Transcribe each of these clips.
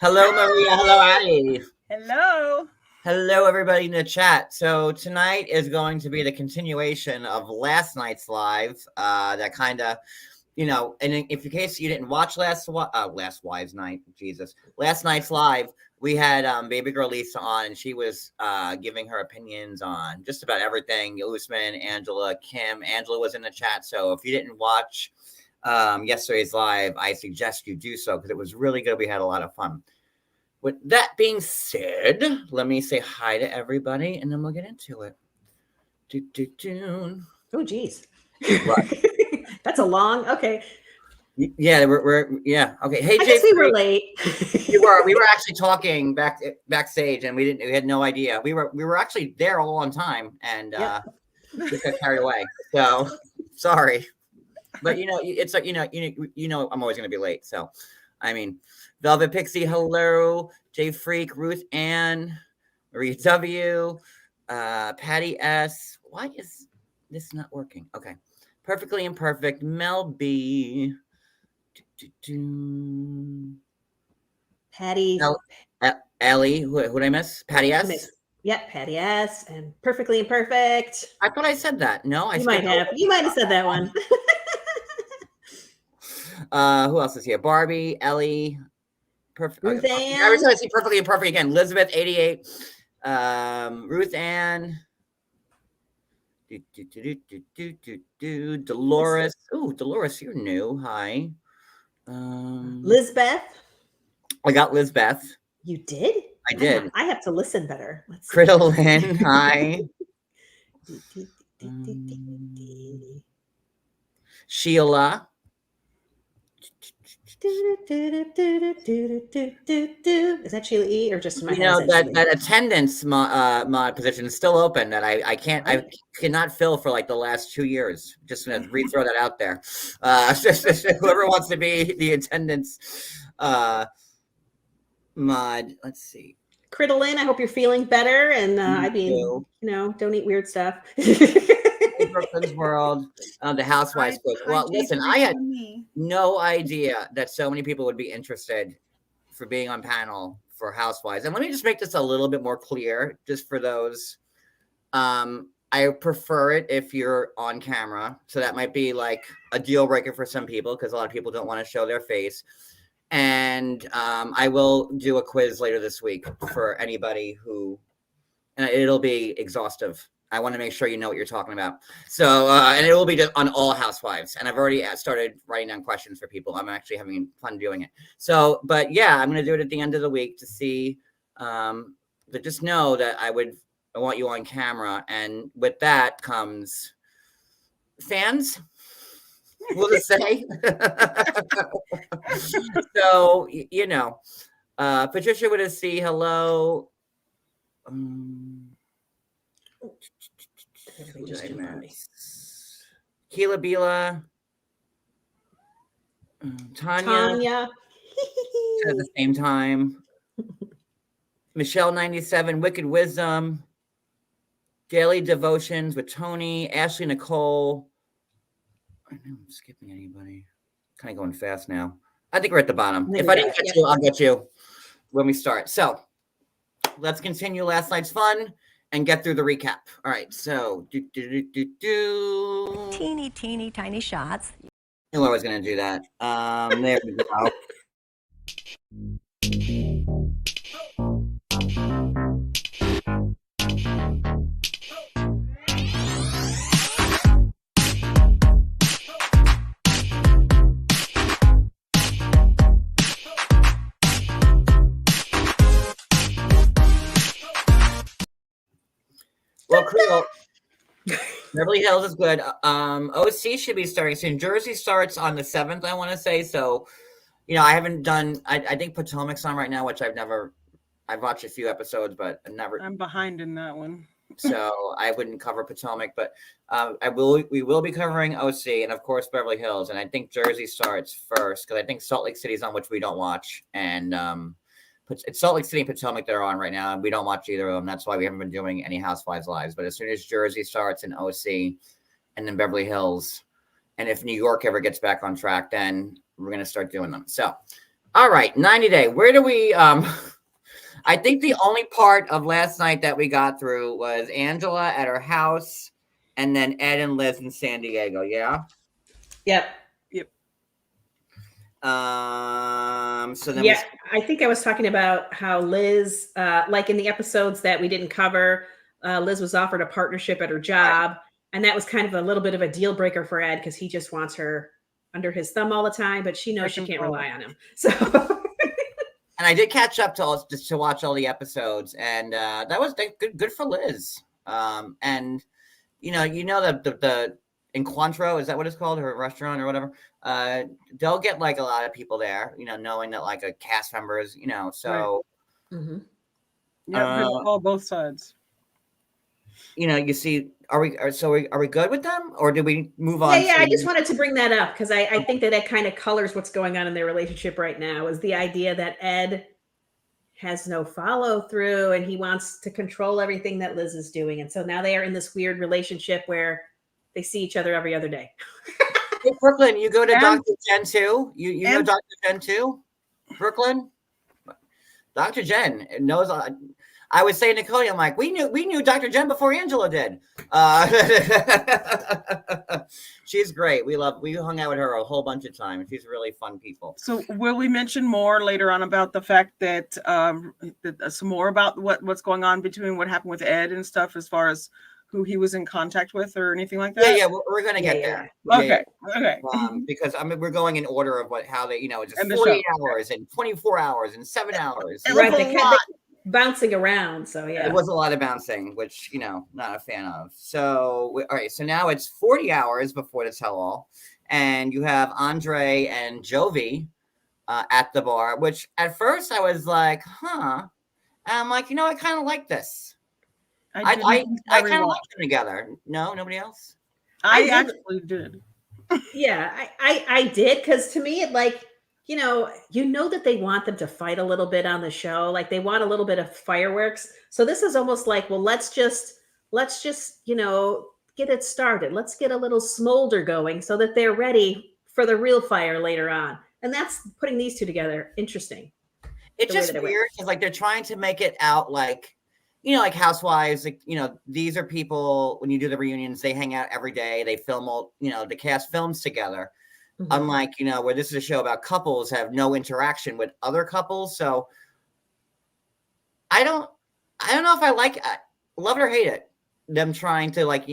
Hello, Maria. Hello, Addie. Hello. Hello, everybody in the chat. So tonight is going to be the continuation of last night's live. That kind of, and if in case you didn't watch last Wives Night, Jesus, last night's live, we had baby girl Lisa on, and she was giving her opinions on just about everything. Usman, Angela, Kim. Angela was in the chat. So if you didn't watch yesterday's live, I suggest you do so because it was really good. We had a lot of fun. With that being said, let me say hi to everybody, and then we'll get into it. Oh, geez. That's a long. Okay. Yeah, we're okay. Hey, I guess we were late. We were actually talking backstage, and we had no idea. We were actually there all on time, and just got carried away. So sorry, but it's like I'm always gonna be late. So, I mean. Velvet Pixie, hello. Jay Freak, Ruth Ann, Marie W, Patty S. Why is this not working? Okay. Perfectly Imperfect, Mel B. Patty. Ellie, who did I miss? Patty S? Yep, Patty S. And Perfectly Imperfect. I thought I said that. No, You might have. You might have said that one. Who else is here? Barbie, Ellie. Perfect. Ruth Ann. I was going to see Perfectly Imperfect again. Elizabeth, 88. Ruth Ann. Dolores. Ooh, Dolores, you're new. Hi. Lizbeth. I got Lizbeth. You did? I did. I have to listen better. Critolyn. Hi. Sheila. Is that Sheila E or just in my head? That attendance mod position is still open that I cannot fill for like the last 2 years. Just gonna throw that out there. Whoever wants to be the attendance mod. Let's see. Critolyn, I hope you're feeling better, and don't eat weird stuff. Brooklyn's World, the Housewives book. Well, listen, I had no idea that so many people would be interested for being on panel for Housewives. And let me just make this a little bit more clear, just for those. I prefer it if you're on camera. So that might be like a deal breaker for some people because a lot of people don't want to show their face. And I will do a quiz later this week for anybody and it'll be exhaustive. I want to make sure you know what you're talking about. So, and it will be on all Housewives. And I've already started writing down questions for people. I'm actually having fun doing it. So, but yeah, I'm going to do it at the end of the week to see, but just know that I want you on camera. And with that comes fans, we'll just say. So, Patricia with a C, hello. Keela Bila, Tanya at the same time. Michelle 97, Wicked Wisdom, Daily Devotions with Tony, Ashley Nicole. I know I'm skipping anybody. Kind of going fast now. I think we're at the bottom. If I didn't get you, I'll get you when we start. So let's continue last night's fun and get through the recap. All right, so teeny tiny shots. I knew I was going to do that. There we go. Well, cool. Beverly Hills is good. OC should be starting soon. Jersey starts on the 7th, I want to say. So, I haven't done. I think Potomac's on right now, which I've watched a few episodes, but I'm behind in that one. So I wouldn't cover Potomac, but we will be covering OC and of course Beverly Hills, and I think Jersey starts first because I think Salt Lake City's on, which we don't watch, and it's Salt Lake City and Potomac they're on right now, and we don't watch either of them. That's why we haven't been doing any Housewives lives. But as soon as Jersey starts and OC, and then Beverly Hills, and if New York ever gets back on track, then we're going to start doing them. So All right, 90 Day. Where do we I think the only part of last night that we got through was Angela at her house and then Ed and Liz in San Diego, yeah? Yep. Yep. So then yeah, I think I was talking about how Liz, like in the episodes that we didn't cover, Liz was offered a partnership at her job, right. And that was kind of a little bit of a deal breaker for Ed because he just wants her under his thumb all the time, but she knows she can't rely on him. So, and I did catch up to watch all the episodes, and that was good for Liz. And you know the Encuentro, is that what it's called, her restaurant or whatever? They'll get like a lot of people there, knowing that like a cast members, so right. Mm-hmm. Yeah, all both sides. You see, are we good with them, or did we move on? Yeah, I just wanted to bring that up because I think that kind of colors what's going on in their relationship right now, is the idea that Ed has no follow through and he wants to control everything that Liz is doing. And so now they are in this weird relationship where they see each other every other day. Hey, Brooklyn, you go to Dr. Jen too? You know Dr. Jen too? Brooklyn? Dr. Jen knows. I was saying to Cody, I'm like, we knew Dr. Jen before Angela did. She's great. We hung out with her a whole bunch of times. She's really fun people. So will we mention more later on about the fact that some more about what's going on between what happened with Ed and stuff, as far as who he was in contact with or anything like that? Yeah, we're going to get there. Okay. Because we're going in order of how they, it's just 48 hours and 24 hours and 7 hours. Right, they bouncing around. So yeah, it was a lot of bouncing, which not a fan of. So all right, so now it's 40 hours before the tell-all, and you have Andrei and Jovi at the bar. Which at first I was like, huh, and I'm like, I kind of like this. I kind of like them together. No, nobody else. I actually did. Yeah, I did, because to me it like. You know that they want them to fight a little bit on the show. Like they want a little bit of fireworks. So this is almost like, well, let's just, get it started. Let's get a little smolder going so that they're ready for the real fire later on. And that's putting these two together. Interesting. It's just weird because like they're trying to make it out like, like Housewives, like, these are people, when you do the reunions, they hang out every day. They film all, the cast films together. Mm-hmm. Unlike, where this is a show about couples have no interaction with other couples. So I don't know if I love it or hate it. Them trying to like,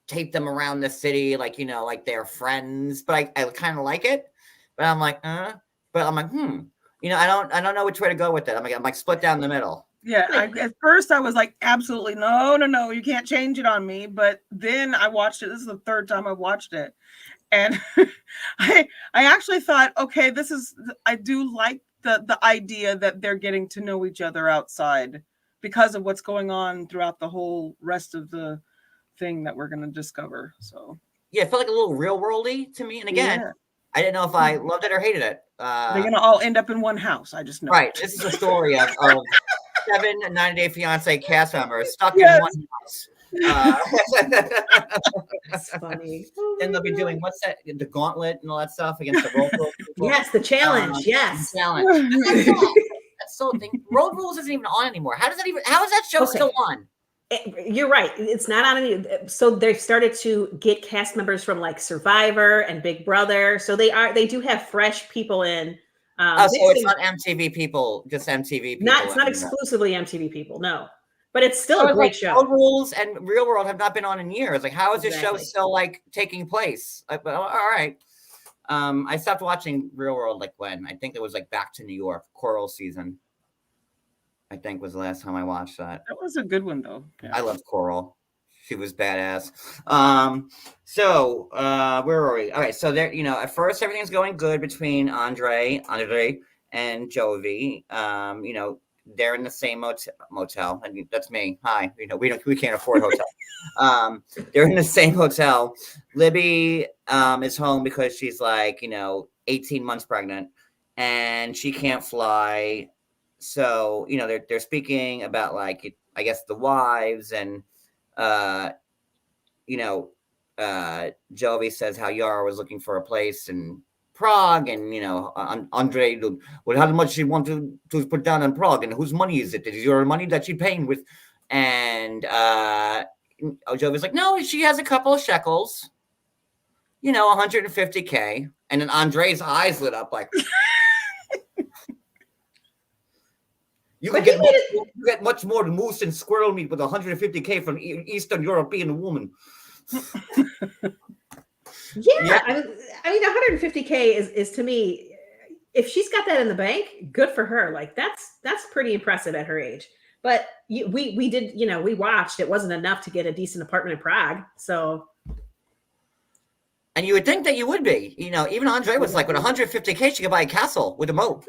tape them around the city, like, like they're friends, but I kind of like it, but I'm like, but I'm like, I don't know which way to go with it. I'm like split down the middle. Yeah. At first I was like, absolutely no, you can't change it on me. But then I watched it. This is the third time I've watched it. And I actually thought, okay, I do like the idea that they're getting to know each other outside because of what's going on throughout the whole rest of the thing that we're going to discover. So yeah, it felt like a little real worldy to me. And again, I didn't know if I loved it or hated it. They're going to all end up in one house. I just know. Right. This is a story of 7 90 Day Fiancé cast members stuck in one house. That's funny. Then they'll be doing the gauntlet and all that stuff against the Road Rules people. Yes, the challenge. Yes, the challenge. That's so thing. Road Rules isn't even on anymore. How is that show still on? You're right. It's not on any. So they've started to get cast members from like Survivor and Big Brother. So they do have fresh people in. So it's not MTV people, just MTV people. It's not exclusively MTV people. No. But it's still a great show. Road Rules and Real World have not been on in years. Like, how is this show still like taking place? But all right. I stopped watching Real World like when? I think it was like Back to New York, Coral season. I think was the last time I watched that. That was a good one though. Yeah. I loved Coral. She was badass. So where were we? All right. So there, at first everything's going good between Andrei and Jovi. They're in the same motel. I mean, that's me. Hi. We can't afford hotel. They're in the same hotel. Libby is home because she's like, 18 months pregnant and she can't fly. So, they're speaking about like, I guess the wives and, Jovi says how Yara was looking for a place and Prague, and Andrei, well, how much she want to put down in Prague, and whose money is it? Is your money that she's paying with? And Jovi's like, no, she has a couple of shekels, 150K. And then Andrei's eyes lit up like, you can get much more moose and squirrel meat with 150K from Eastern European woman. Yeah. I mean, 150K is to me, if she's got that in the bank, good for her. Like that's pretty impressive at her age. But we did, we watched. It wasn't enough to get a decent apartment in Prague. So. And you would think that you would be, even Andrei was like, with 150K, she could buy a castle with a moat,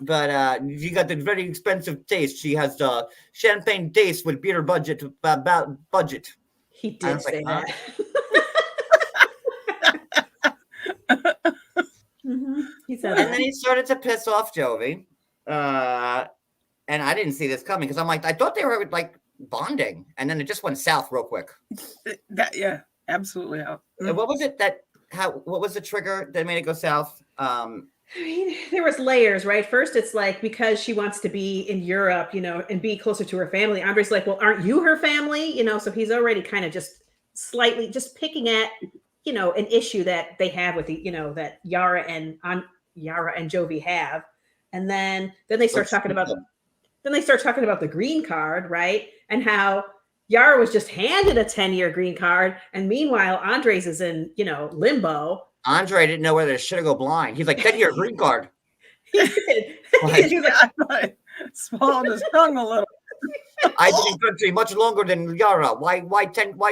But you got the very expensive taste. She has the champagne taste with beer budget. He did say that. He said that. And then he started to piss off Jovi. And I didn't see this coming because I'm like, I thought they were like bonding. And then it just went south real quick. Yeah, absolutely. And what was it what was the trigger that made it go south? I mean, there was layers, right? First, it's like because she wants to be in Europe, and be closer to her family. Andrei's like, well, aren't you her family? So he's already kind of just slightly just picking at, an issue that they have with that Yara and Jovi have. And then they start talking about the green card, right? And how Yara was just handed a 10-year green card. And meanwhile, Andrei's is in, limbo. Andrei didn't know whether to shit or go blind. He's like, 10-year green card. He did. He's like, swallowed his tongue a little. I've been in country much longer than Yara. Why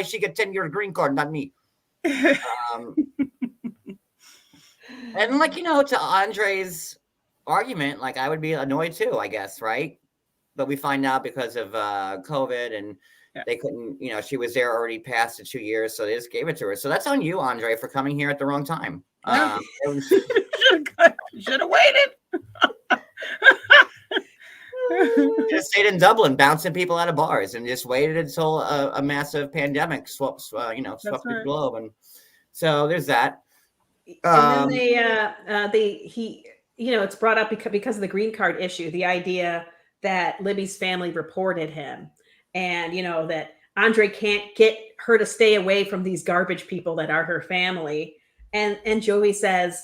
she get 10-year green card, not me? And like, to Andrei's argument, like I would be annoyed too, I guess, right? But we find out because of COVID and they couldn't, she was there already past the 2 years, so they just gave it to her. So that's on you, Andrei, for coming here at the wrong time. Should have waited. Just stayed in Dublin, bouncing people out of bars, and just waited until a massive pandemic swept the globe. And so there's that. And then it's brought up because of the green card issue, the idea that Libby's family reported him, and that Andrei can't get her to stay away from these garbage people that are her family. And Jovi says,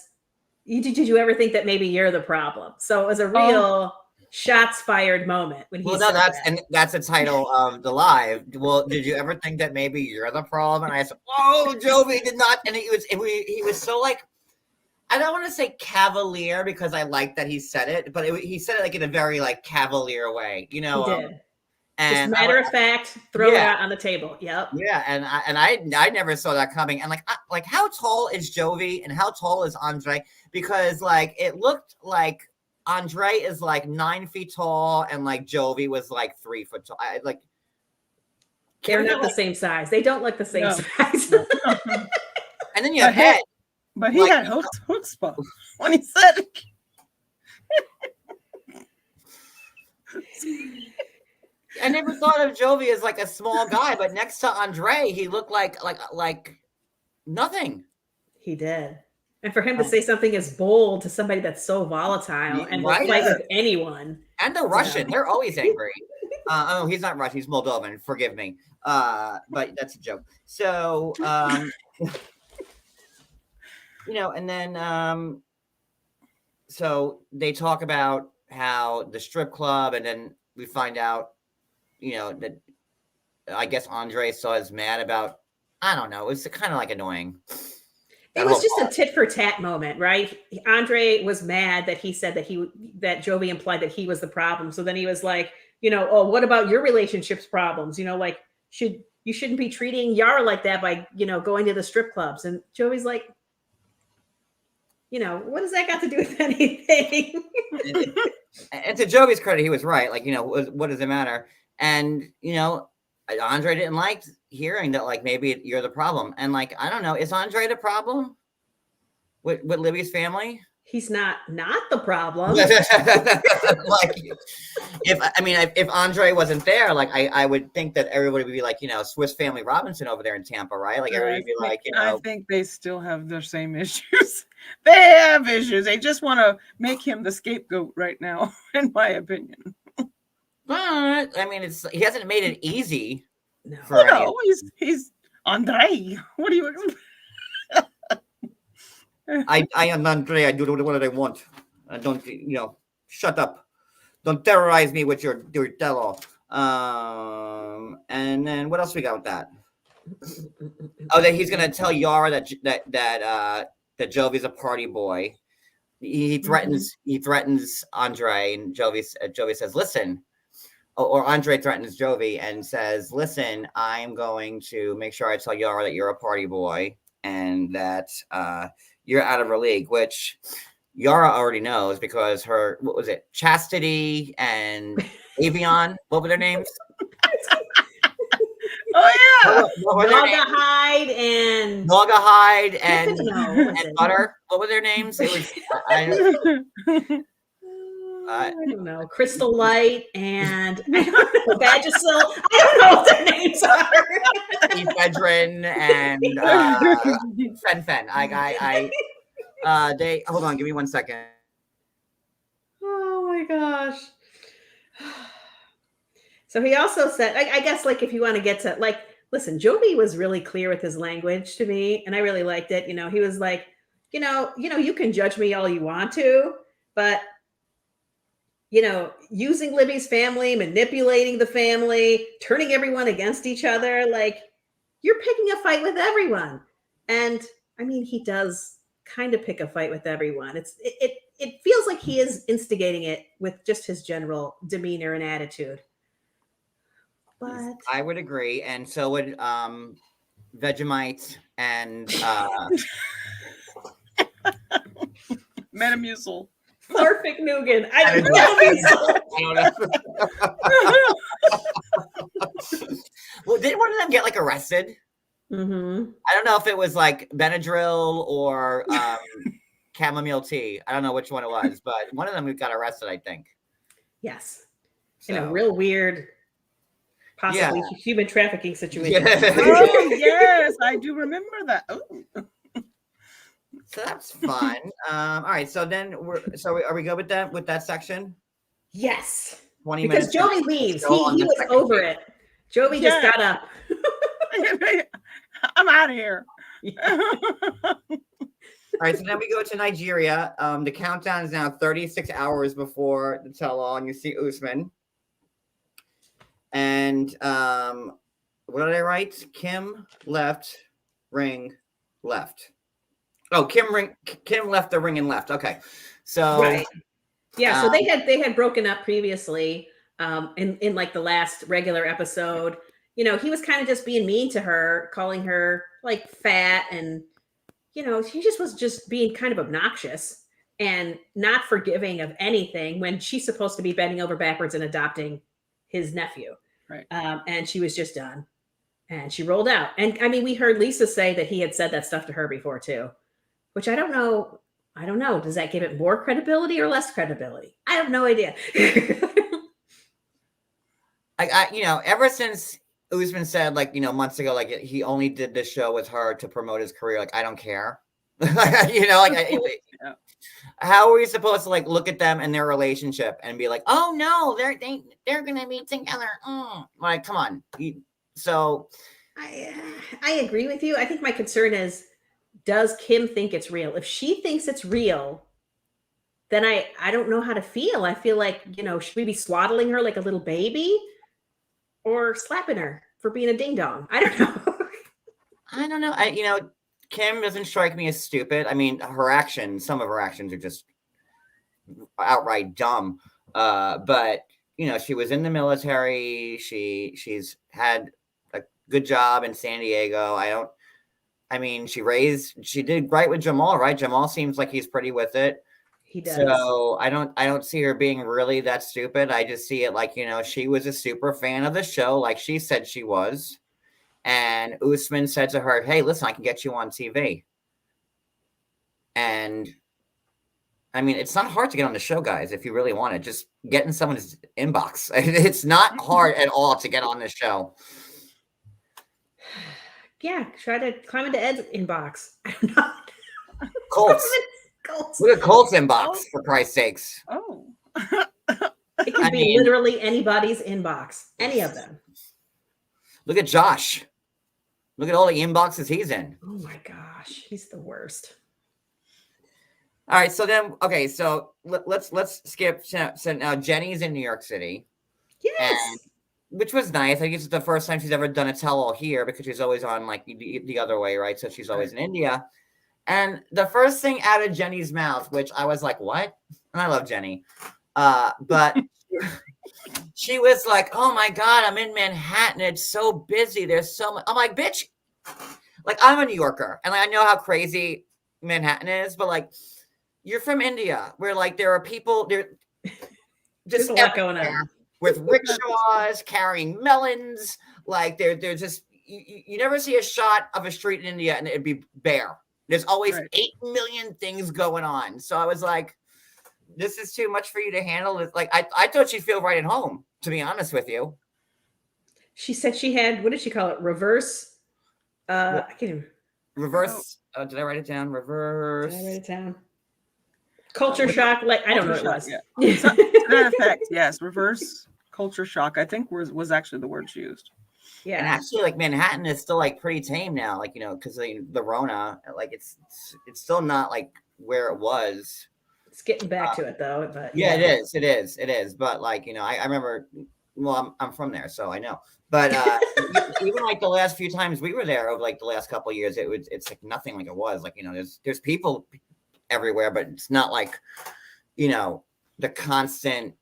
did you ever think that maybe you're the problem? So it was a real shots fired moment when he said that. And that's the title of the live. Well, did you ever think that maybe you're the problem? And I said, Jovi did not. And he was so like, I don't want to say cavalier because I like that he said it, but he said it like in a very like cavalier way, He did. And just matter of fact, throw it out on the table. Yep. Yeah, and I never saw that coming. And like how tall is Jovi and how tall is Andrei? Because like it looked like Andrei is like 9 feet tall and like Jovi was like 3 foot tall. They're not the same size. They don't look the same size. And then you have head. But he had chutzpah when he said it. I never thought of Jovi as like a small guy, but next to Andrei, he looked like nothing. He did. And for him to say something as bold to somebody that's so volatile and will fight with anyone. And the Russian, they're always angry. He's not Russian, he's Moldovan. Forgive me. But that's a joke. So, and then, so they talk about how the strip club, and then we find out, that I guess Andrei is mad about, I don't know, it was kind of like annoying. It was just a tit for tat moment, right? Andrei was mad that he said that Jovi implied that he was the problem. So then he was like, what about your relationships problems? Like you shouldn't be treating Yara like that by, going to the strip clubs. And Jovi's like, what does that got to do with anything? And to Jovi's credit, he was right. Like, what does it matter? And, Andrei didn't like hearing that, like, maybe you're the problem. And, like, I don't know, is Andrei the problem with Libby's family? he's not the problem. Like, if Andrei wasn't there, like I would think that everybody would be like, Swiss Family Robinson over there in Tampa, right? Like everybody would be like, I think they still have their same issues. They have issues. They just want to make him the scapegoat right now, in my opinion. But I mean, he hasn't made it easy. No, he's Andrei. What do you expect? I am Andrei. I do what I want. I don't, shut up. Don't terrorize me with your tello. And then what else we got with that? Oh, that he's gonna tell Yara that Jovi's a party boy. He threatens Andrei, and Jovi says, "Listen." Or Andrei threatens Jovi and says, "Listen, I'm going to make sure I tell Yara that you're a party boy and that you're out of her league," which Yara already knows because her, what was it, Chastity and Avion, what were their names? Oh yeah, Naugahyde and Butter. What were their names? It was I don't know, Crystal Light and Vagisil. I don't know what their names are. Ephedrine and Fen. They hold on, give me 1 second. Oh my gosh. So he also said, I guess, like, if you want to get to, like, listen, Jovi was really clear with his language to me, and I really liked it. He was like, you can judge me all you want to, but using Libby's family, manipulating the family, turning everyone against each other, like, you're picking a fight with everyone. And I mean, he does kind of pick a fight with everyone. It feels like he is instigating it with just his general demeanor and attitude. But I would agree, and so would Vegemite and Metamucil. Perfect Nugan. I don't know. Well, didn't one of them get like arrested? Mm-hmm. I don't know if it was like Benadryl or chamomile tea. I don't know which one it was, but one of them got arrested, I think. Yes. So. In a real weird, possibly human trafficking situation. Yeah. Oh, yes. I do remember that. Oh. So that's fun. All right. So then are we good with that section? Yes. 20 because minutes. Jovi leaves. He was over it. Jovi just got up. I'm out of here. All right. So then we go to Nigeria. The countdown is now 36 hours before the tell-all, and you see Usman. And what did I write? Kim left, ring left. Oh, Kim left the ring and left. Okay, so right. Yeah, so they had broken up previously. In like the last regular episode, he was kind of just being mean to her, calling her like fat, and he just was just being kind of obnoxious and not forgiving of anything when she's supposed to be bending over backwards and adopting his nephew. Right. And she was just done, and she rolled out. And I mean, we heard Lisa say that he had said that stuff to her before too. Which I don't know. Does that give it more credibility or less credibility? I have no idea. Ever since Usman said, like, months ago, like he only did this show with her to promote his career. Like, I don't care. How are we supposed to like look at them and their relationship and be like, oh no, they're gonna be together? Like, come on. So I agree with you. I think my concern is, does Kim think it's real? If she thinks it's real, then I don't know how to feel. I feel like, should we be swaddling her like a little baby or slapping her for being a ding dong? I don't know. I don't know. Kim doesn't strike me as stupid. I mean, some of her actions are just outright dumb. But she was in the military. She's had a good job in San Diego. She did right with Jamal, right? Jamal seems like he's pretty with it. He does. So I don't see her being really that stupid. I just see it like, she was a super fan of the show, like she said she was. And Usman said to her, hey, listen, I can get you on TV. And I mean, it's not hard to get on the show, guys. If you really want it, just get in someone's inbox. It's not hard at all to get on the show. Yeah, try to climb into Ed's inbox. I don't know. Colts. Colts. Look at Colts inbox, for Christ's sakes. Oh. It can be literally anybody's inbox. Any of them. Look at Josh. Look at all the inboxes he's in. Oh my gosh, he's the worst. All right, so then, okay, so let's skip. So now Jenny's in New York City. Yes. Which was nice. I guess it's the first time she's ever done a tell-all here because she's always on like the other way, right? So she's always in India. And the first thing out of Jenny's mouth, which I was like, what? And I love Jenny. But she was like, oh my God, I'm in Manhattan. It's so busy. There's so much. I'm like, bitch, like I'm a New Yorker and I know how crazy Manhattan is, but like you're from India where like there are people there just There's a lot going on. With rickshaws carrying melons. Like they're just, you never see a shot of a street in India and it'd be bare. There's always 8 million things going on. So I was like, this is too much for you to handle. It's like, I thought she'd feel right at home, to be honest with you. She said she had, what did she call it? Reverse. I can't even. Reverse. Did I write it down? Reverse. Did I write it down? Culture shock. Like, I don't know what it was. Yeah. To that effect, yes. Reverse culture shock, I think was actually the word she used. Yeah. And actually, like Manhattan is still like pretty tame now, like, you know, because the Rona, like it's still not like where it was. It's getting back to it though. But yeah, it is. But like, you know, I remember, well, I'm from there, so I know. But even like the last few times we were there over like the last couple of years, it's like nothing like it was. Like, you know, there's people everywhere, but it's not like, you know, the constant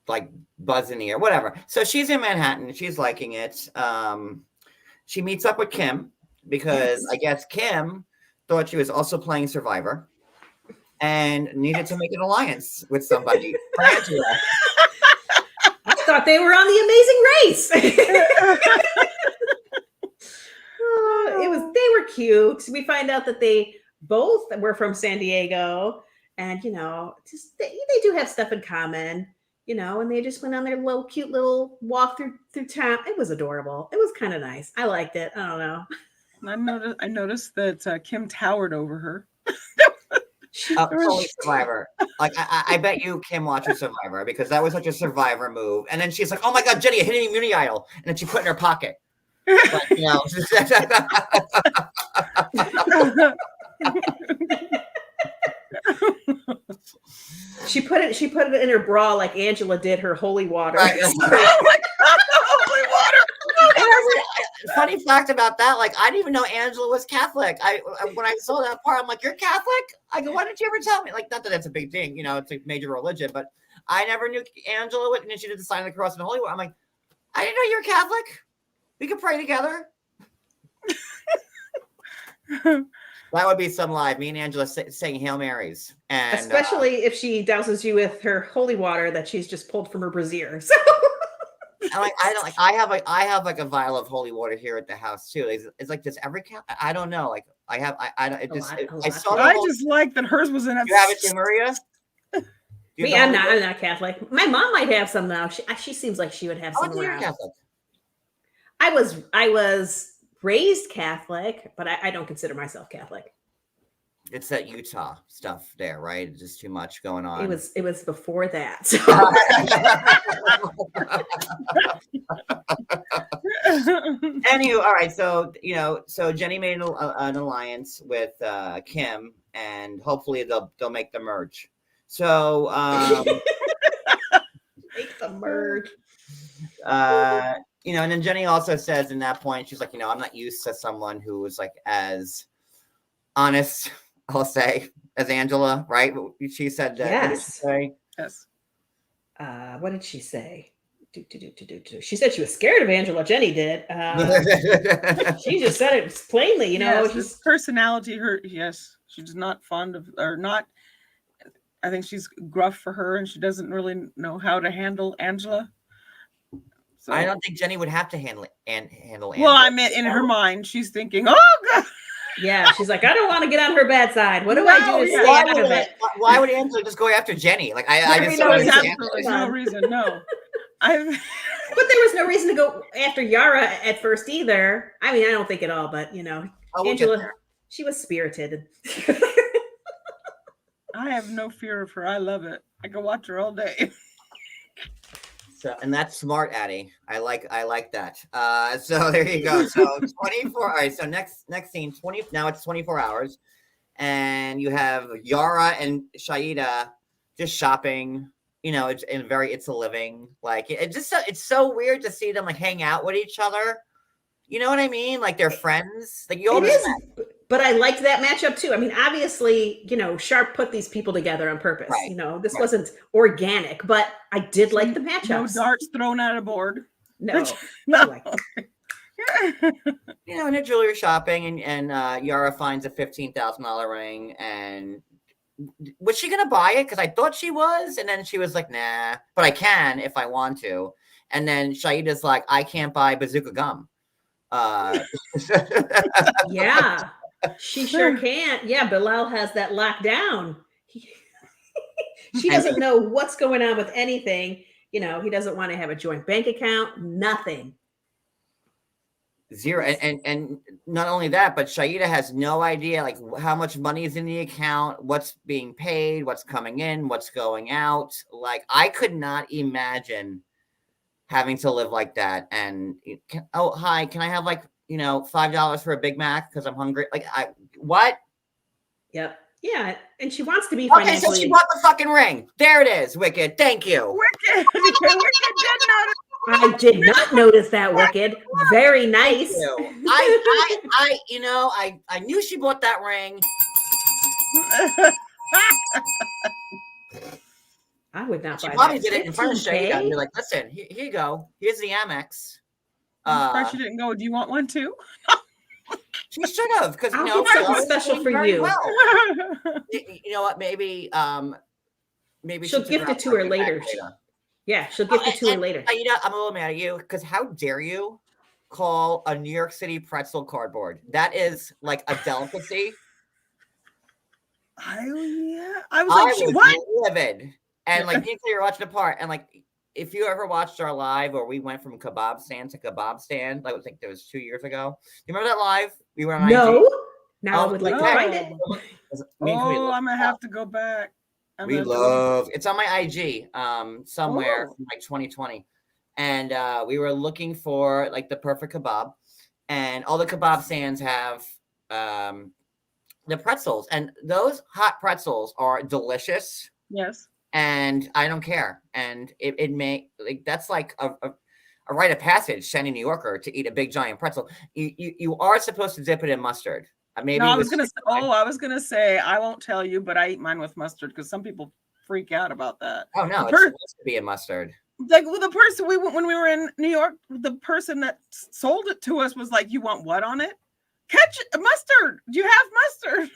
like buzz in the air, whatever. So she's in Manhattan. She's liking it. She meets up with Kim because I guess Kim thought she was also playing Survivor and needed to make an alliance with somebody. I thought they were on The Amazing Race. They were cute. We find out that they both were from San Diego, and you know, just they do have stuff in common. You know, and they just went on their little cute little walk through town. It was adorable. It was kind of nice. I liked it. I don't know. I noticed that Kim towered over her. Survivor. Like I bet you Kim watches Survivor because that was such a Survivor move. And then she's like, "Oh my God, Jenny, a hidden immunity idol," and then she put it in her pocket. Like, you know. She put it in her bra like Angela did her holy water. Right. Oh my God, the holy water. Funny fact about that, like I didn't even know Angela was Catholic. When I saw that part, I'm like, "You're Catholic?" I go, "Why didn't you ever tell me?" Like, not that that's a big thing, you know, it's a major religion, but I never knew Angela. And then she did the sign of the cross and the holy water. I'm like, I didn't know you were Catholic. We could pray together. That would be some live. Me and Angela saying Hail Marys, and especially if she douses you with her holy water that she's just pulled from her brassiere. So. I have like a vial of holy water here at the house too. It's like, does every I don't know. Like I have, I saw. I just like that hers was in it. You have it too, Maria? Me, I'm not Catholic. My mom might have some though. She seems like she would have some around. Catholic? I was raised Catholic, but I don't consider myself Catholic. It's that Utah stuff there, right? It's just too much going on. It was before that. So. Anyway, all right. So you know, so Jenny made an alliance with Kim, and hopefully they'll make the merge. So make the merge. You know, and then Jenny also says in that point, she's like, you know, I'm not used to someone who was like as honest, I'll say, as Angela, right? She said that. Yes. Yes. What did she say? She said she was scared of Angela. Jenny did. She just said it plainly, you know. Yes, his personality, yes, she's not fond of, or not. I think she's gruff for her, and she doesn't really know how to handle Angela. So, I don't think Jenny would have to handle Angela. Well, I meant in her mind, she's thinking, "Oh God." Yeah, she's like, I don't want to get on her bad side. What do I do to stay out of it? Why would Angela just go after Jenny? Like I just no, don't There's understand. absolutely no reason. No, But there was no reason to go after Yara at first either. I mean, I don't think at all, but you know, we'll Angela, she was spirited. I have no fear of her. I love it. I can watch her all day. So, and that's smart, Addie. I like that. So there you go. So 24. All right. So next scene, 20. Now it's 24 hours, and you have Yara and Shaida just shopping. You know, it's a living. Like it's so weird to see them like hang out with each other. You know what I mean? Like they're friends. Like you always. But I liked that matchup too. I mean, obviously, you know, Sharp put these people together on purpose. Right. You know, this wasn't organic, but I did like the matchups. No darts thrown at a board. No. No. You know, and they're jewelry shopping, and Yara finds a $15,000 ring, and was she gonna buy it? Because I thought she was, and then she was like, "Nah, but I can if I want to." And then Shaida's like, "I can't buy bazooka gum." Yeah. She sure can't. Yeah, Bilal has that locked down. She doesn't know what's going on with anything. You know, he doesn't want to have a joint bank account, nothing. Zero. And not only that, but Shaida has no idea like how much money is in the account, what's being paid, what's coming in, what's going out. Like I could not imagine having to live like that. And oh, hi, can I have like, you know, $5 for a Big Mac because I'm hungry? Like what? Yep. Yeah. And she wants to be okay, so she bought the fucking ring. There it is, Wicked. Thank you. Wicked did notice. I did not notice that, Wicked. Very nice. I you know, I knew she bought that ring. I would not buy she probably that. did it in front of Shaida and be like, listen, here you go. Here's the Amex. She didn't go, do you want one too? She should have, because you know, something special for you. Well. You know what? Maybe she'll gift it to her later. Yeah, she'll gift it to her later. You know, I'm a little mad at you because how dare you call a New York City pretzel cardboard? That is like a delicacy. I was what? Livid. And like you were watching the part, and like if you ever watched our live where we went from kebab stand to kebab stand, like I think that was 2 years ago. You remember that live? We were on No. IG. Now I would like to find it. I'm gonna have to go back. It's on my IG somewhere from like 2020. And we were looking for like the perfect kebab. And all the kebab stands have the pretzels. And those hot pretzels are delicious. Yes. And I don't care. And it may like that's like a rite of passage, any New Yorker to eat a big giant pretzel. You are supposed to dip it in mustard. Maybe I was gonna say I won't tell you, but I eat mine with mustard because some people freak out about that. Oh no, it's supposed to be a mustard. Like the person when we were in New York, the person that sold it to us was like, "You want what on it? Ketchup, mustard? Do you have mustard?"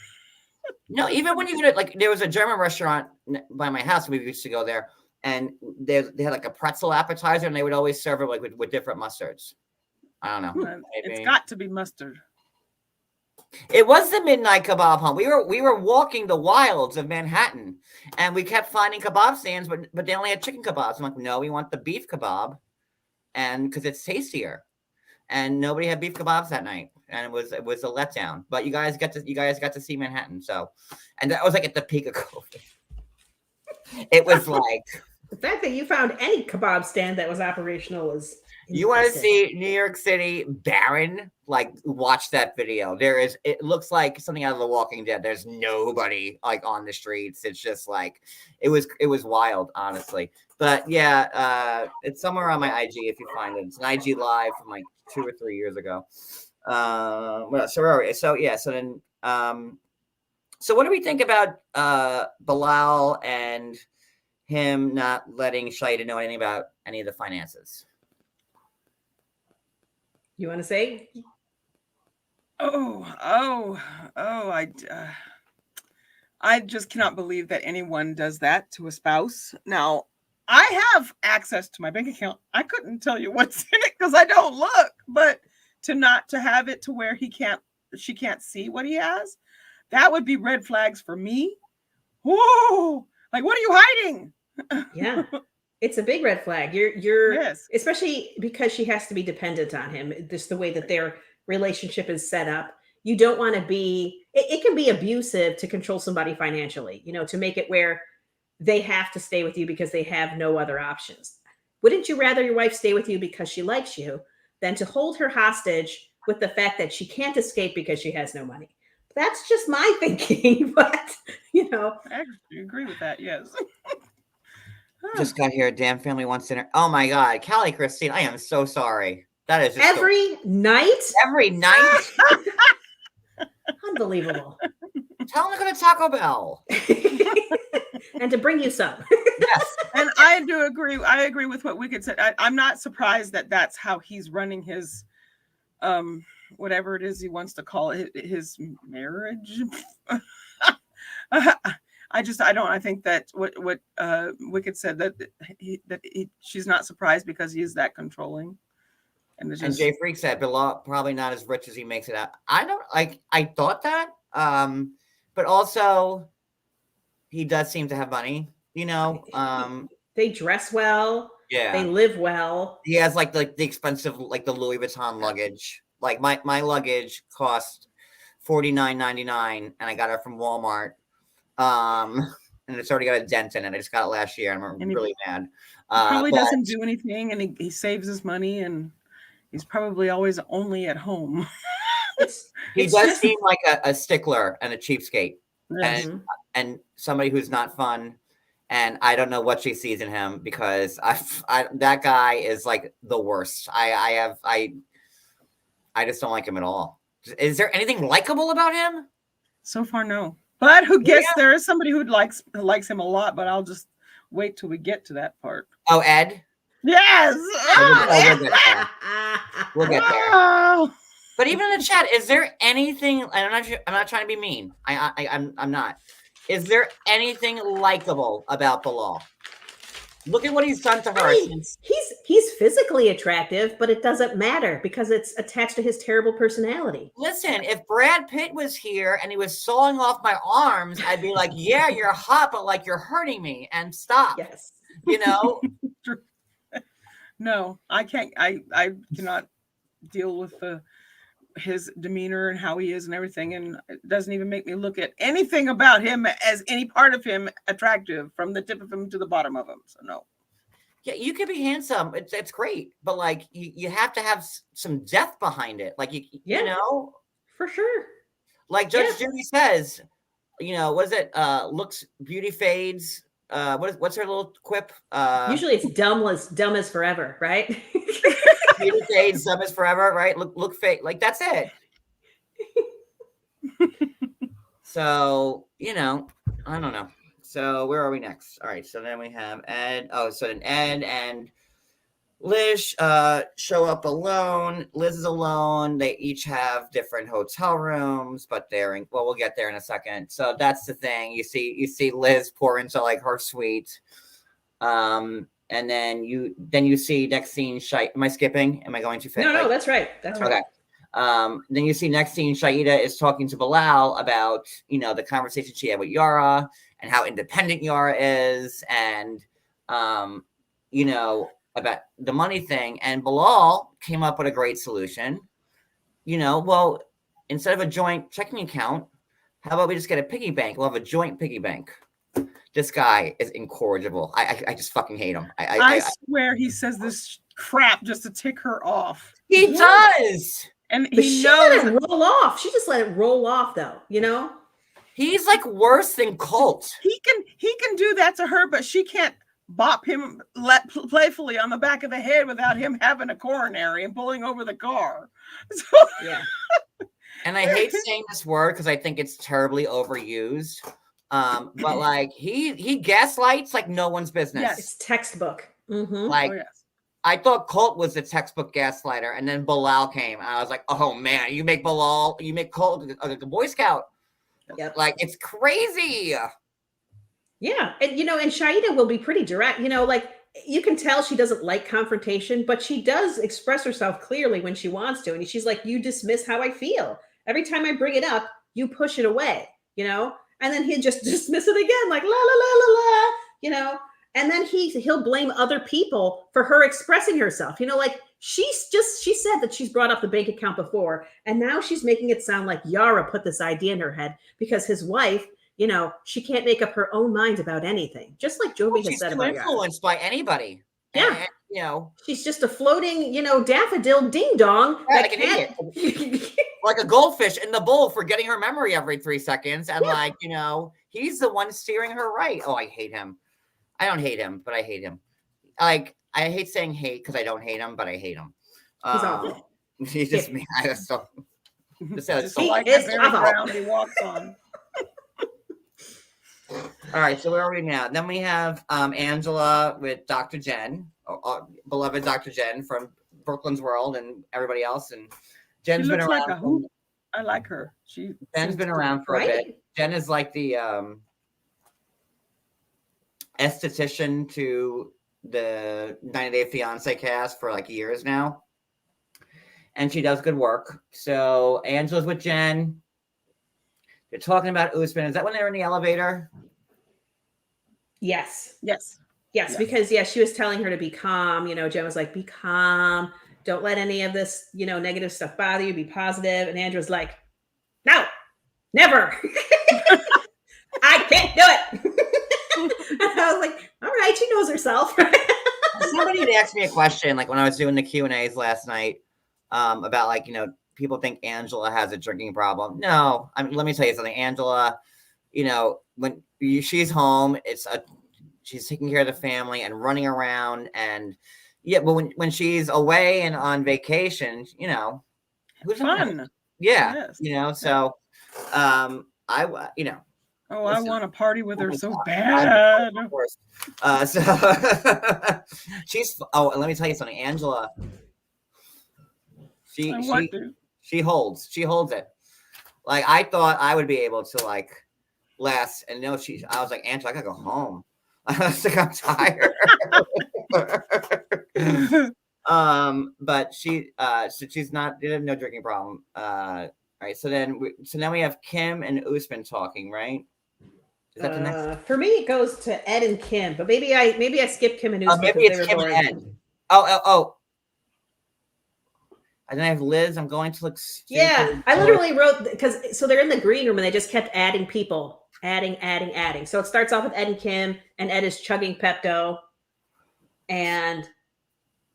No, even when you get it, like there was a German restaurant by my house. We used to go there, and they had like a pretzel appetizer, and they would always serve it like with different mustards. I don't know. It's got to be mustard. It was the midnight kebab hunt. We were walking the wilds of Manhattan, and we kept finding kebab stands, but they only had chicken kebabs. I'm like, no, we want the beef kebab, and because it's tastier. And nobody had beef kebabs that night, and it was a letdown. But you guys got to see Manhattan, so, and that was like at the peak of COVID. It was like the fact that you found any kebab stand that was operational was. You want to see New York City barren? Like, watch that video. It looks like something out of The Walking Dead. There's nobody like on the streets. It's just like, it was wild, honestly. But yeah, it's somewhere on my IG if you find it. It's an IG live from like 2 or 3 years ago. So then, so what do we think about Bilal and him not letting Shaida know anything about any of the finances? You want to say? I just cannot believe that anyone does that to a spouse. Now, I have access to my bank account. I couldn't tell you what's in it because I don't look, but to have it to where he can't she can't see what he has, that would be red flags for me. Whoa, like, what are you hiding? Yeah. It's a big red flag. You're Yes. Especially because she has to be dependent on him. Just the way that their relationship is set up. You don't want to be, it can be abusive to control somebody financially, to make it where they have to stay with you because they have no other options. Wouldn't you rather your wife stay with you because she likes you than to hold her hostage with the fact that she can't escape because she has no money? That's just my thinking, but I actually agree with that. Yes. Just got here. Damn family wants dinner. Oh my God, Callie, Christine, I am so sorry. That is just every night. Every night. Unbelievable. Tell them to go to Taco Bell and to bring you some. Yes, and I do agree. I agree with what Wicked said. I'm not surprised that that's how he's running his, whatever it is he wants to call it, his marriage. I think that what Wicked said, that she's not surprised because he is that controlling. And Jay Freak said Bilal probably not as rich as he makes it out. I thought that, but also he does seem to have money. They dress well. Yeah, they live well. He has like the expensive, like the Louis Vuitton luggage. Like my luggage cost $49.99, and I got it from Walmart. And it's already got a dent in it. I just got it last year, and I'm really mad. Probably doesn't do anything, and he saves his money, and he's probably always only at home. He does seem like a stickler and a cheapskate, yes. and somebody who's not fun. And I don't know what she sees in him, because that guy is like the worst. I just don't like him at all. Is there anything likable about him? So far, no. But who gets there is somebody who likes him a lot, but I'll just wait till we get to that part. Oh, Ed? Yes. We'll get there. But even in the chat, is there anything? I'm not trying to be mean. I'm not. Is there anything likable about Bilal? Look at what he's done to her. He's physically attractive, but it doesn't matter because it's attached to his terrible personality. Listen, if Brad Pitt was here and he was sawing off my arms, I'd be like, yeah, you're hot, but like you're hurting me, and stop. Yes. No, I can't. I cannot deal with his demeanor and how he is and everything, and it doesn't even make me look at anything about him as any part of him attractive, from the tip of him to the bottom of him. So no. Yeah, you could be handsome. It's great, but like you have to have some depth behind it. Like you know, for sure. Like Judge Judy says, what is it? Looks, beauty fades. What's her little quip? Usually it's dumb as forever, right? Beauty fades, dumb as forever, right? Look fake. Like that's it. So, I don't know. So where are we next? All right. So then we have Ed. Oh, so then Ed and Liz show up alone. Liz is alone. They each have different hotel rooms, but we'll get there in a second. So that's the thing. You see Liz pour into like her suite. And then you see next scene. Am I skipping? Am I going too fast? No, that's right. That's right. Okay. Then you see next scene, Shaida is talking to Bilal about, the conversation she had with Yara and how independent Yara is, and, about the money thing. And Bilal came up with a great solution. Well, instead of a joint checking account, how about we just get a piggy bank? We'll have a joint piggy bank. This guy is incorrigible. I just fucking hate him. I swear he says this crap just to tick her off. He does. And she let it roll off. She just let it roll off, though. He's like worse than Colt. He can do that to her, but she can't bop him playfully on the back of the head without him having a coronary and pulling over the car. So, yeah. And I hate saying this word because I think it's terribly overused. But like he gaslights like no one's business. Yes, it's textbook. Mm-hmm. Like I thought Colt was the textbook gaslighter, and then Bilal came, and I was like, oh man, you make Colt like a Boy Scout. Yep. Like it's crazy. Yeah, and and Shaida will be pretty direct. Like you can tell she doesn't like confrontation, but she does express herself clearly when she wants to, and she's like, "You dismiss how I feel," Every time I bring it up, you push it away, you know? And then he'd just dismiss it again, like la la la la la, you know? And then he'll blame other people for her expressing herself. You know, like she said that she's brought up the bank account before, and now she's making it sound like Yara put this idea in her head because his wife, you know, she can't make up her own mind about anything. Just like Jovi has said about Yara. She's influenced by anybody. Yeah. And, you know, she's just a floating, you know, daffodil ding dong. Yeah, like an idiot. Like a goldfish in the bowl, forgetting her memory every 3 seconds. And like, you know, he's the one steering her right. Oh, I hate him. I don't hate him, but I hate him. Like, I hate saying hate because I don't hate him, but I hate him. He's awful. He's just me. I just so like the very ground he walks on. All right, so where are we now? Then we have Angela with Dr. Jen, beloved Dr. Jen from Brooklyn's World and everybody else. And Jen's been around. Like a hoop. I like her. Jen's been around for a bit. Jen is like the esthetician to the 90 Day Fiance cast for like years now. And she does good work. So Angela's with Jen. They're talking about Usman. Is that when they were in the elevator? Yes. Yes. Yes, because she was telling her to be calm. You know, Jen was like, be calm. Don't let any of this, you know, negative stuff bother you. Be positive. And Andrew's like, no, never. I can't do it. And I was like, all right, she knows herself. Somebody had asked me a question, like when I was doing the Q&As last night, about like, you know, people think Angela has a drinking problem. No, I mean, let me tell you something. Angela, you know, when she's home, she's taking care of the family and running around, and but when she's away and on vacation, you know, who's fun? Yeah, yes. You know, so you know. Oh, I want to party with her so bad. Of course. So she's. Oh, and let me tell you something, Angela. She holds it. Like I thought I would be able to like last, and no, I was like, Angela, I gotta go home. I was like, I'm tired. But so she's not. They have no drinking problem. All right. So now we have Kim and Usman talking, right? Is that the next? For me, it goes to Ed and Kim, but maybe I skipped Kim and Usman. Maybe it's Kim and Ed. Oh. And then I have Liz. I'm going to look stupid. Yeah, I literally wrote because they're in the green room and they just kept adding people, adding. So it starts off with Ed and Kim, and Ed is chugging Pepto, and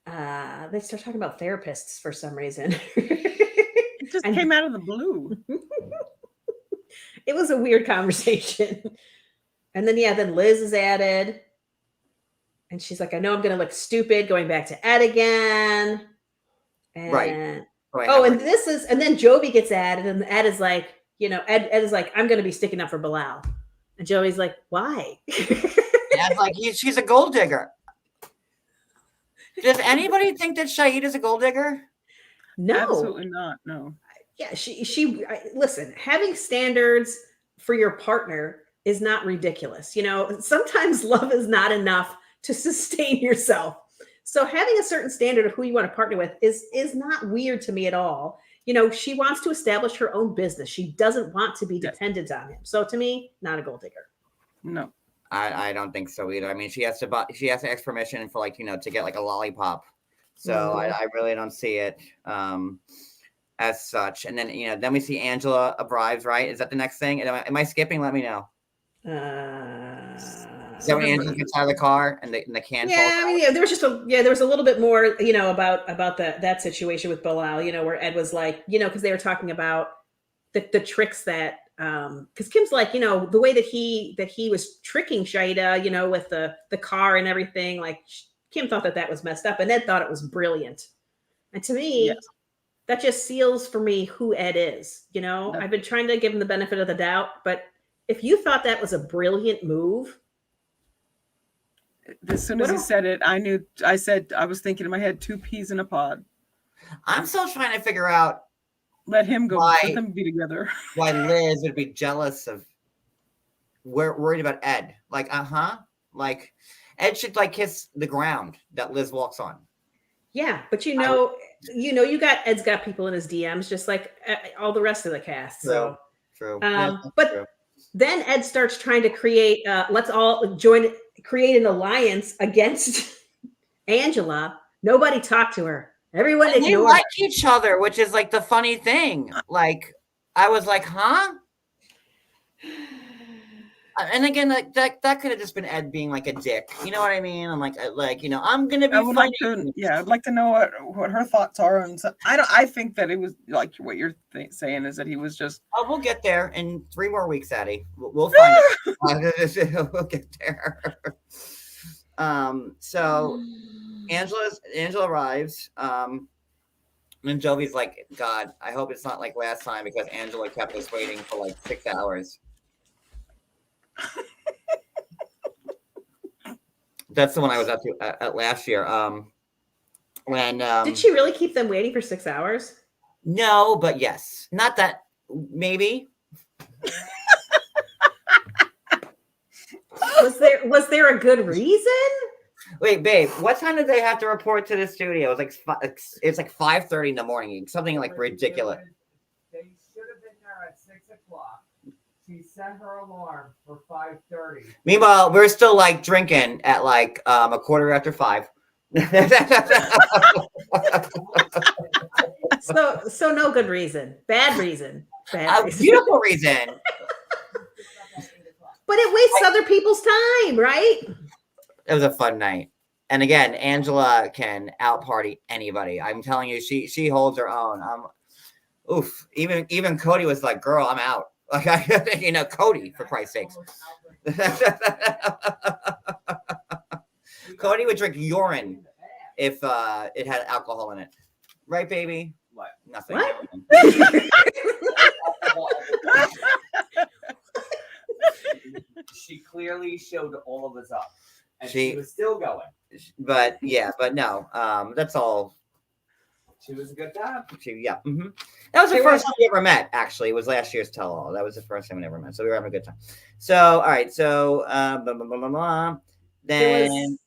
they start talking about therapists for some reason. It just came out of the blue. It was a weird conversation. And then Liz is added, and she's like, I know I'm going to look stupid going back to Ed again. And, right. And then Jovi gets added, and Ed is like, you know, Ed is like, I'm going to be sticking up for Bilal. And Jovi's like, why? Ed's like, she's a gold digger. Does anybody think that Shahid is a gold digger? No. Absolutely not. No. Yeah, listen, having standards for your partner is not ridiculous. You know, sometimes love is not enough to sustain yourself. So having a certain standard of who you want to partner with is not weird to me at all. You know, she wants to establish her own business. She doesn't want to be dependent on him. So to me, not a gold digger. No. I don't think so either. I mean, she has to ask permission for like, you know, to get like a lollipop. So I really don't see it as such. And then, you know, then we see Angela arrives, right? Is that the next thing? Am I skipping? Let me know. So when Angela gets out of the car and the can falls out? I mean, there was a little bit more, you know, about that situation with Bilal, you know, where Ed was like, you know, because they were talking about the tricks that because Kim's like, you know, the way that he was tricking Shaida, you know, with the car and everything, like Kim thought that was messed up, and Ed thought it was brilliant. And to me, that just seals for me who Ed is. You know, I've been trying to give him the benefit of the doubt, but if you thought that was a brilliant move. As soon as he said it, I was thinking in my head, 2 peas in a pod. I'm still trying to figure out. Let him go. Let them be together. Why Liz would be jealous of. We're worried about Ed. Like, like Ed should like kiss the ground that Liz walks on. Yeah, but you got Ed's got people in his DMs just like all the rest of the cast. So True. But true. then Ed starts trying to create let's all create an alliance against Angela. Nobody talked to her. Everyone And they ignored like her. each other, which is like the funny thing. Like I was like, huh? And again, like that could have just been Ed being like a dick. You know what I mean? I'm like I'm gonna be I would funny. I'd like to know what her thoughts are. And so, I think that it was like what you're saying is that he was just. Oh, we'll get there in 3 more weeks, Addie. We'll find it. We'll get there. So Angela arrives. And Jovi's like, God, I hope it's not like last time because Angela kept us waiting for like 6 hours. That's the one I was up to at last year. When Did she really keep them waiting for 6 hours? No, but yes, not that. Maybe. Was there a good reason? Wait, babe, what time did they have to report to the studio? It was like it's like 5:30 in the morning, something like ridiculous. They should have been there at 6 o'clock. She set her alarm for 5:30. Meanwhile, we're still like drinking at like a quarter after 5. So no good reason. Bad reason. Beautiful reason. But it wastes other people's time, right? It was a fun night. And again, Angela can out party anybody. I'm telling you, she holds her own. Oof. Even Cody was like, "Girl, I'm out." Like Cody, for Christ's sakes. Cody would drink urine if it had alcohol in it, right, baby? What? Nothing. What? She clearly showed all of us up, and she was still going. But no, that's all. She was a good time. That was the first time we ever met. Actually, it was last year's tell-all. That was the first time we ever met, so we were having a good time. So, all right, so then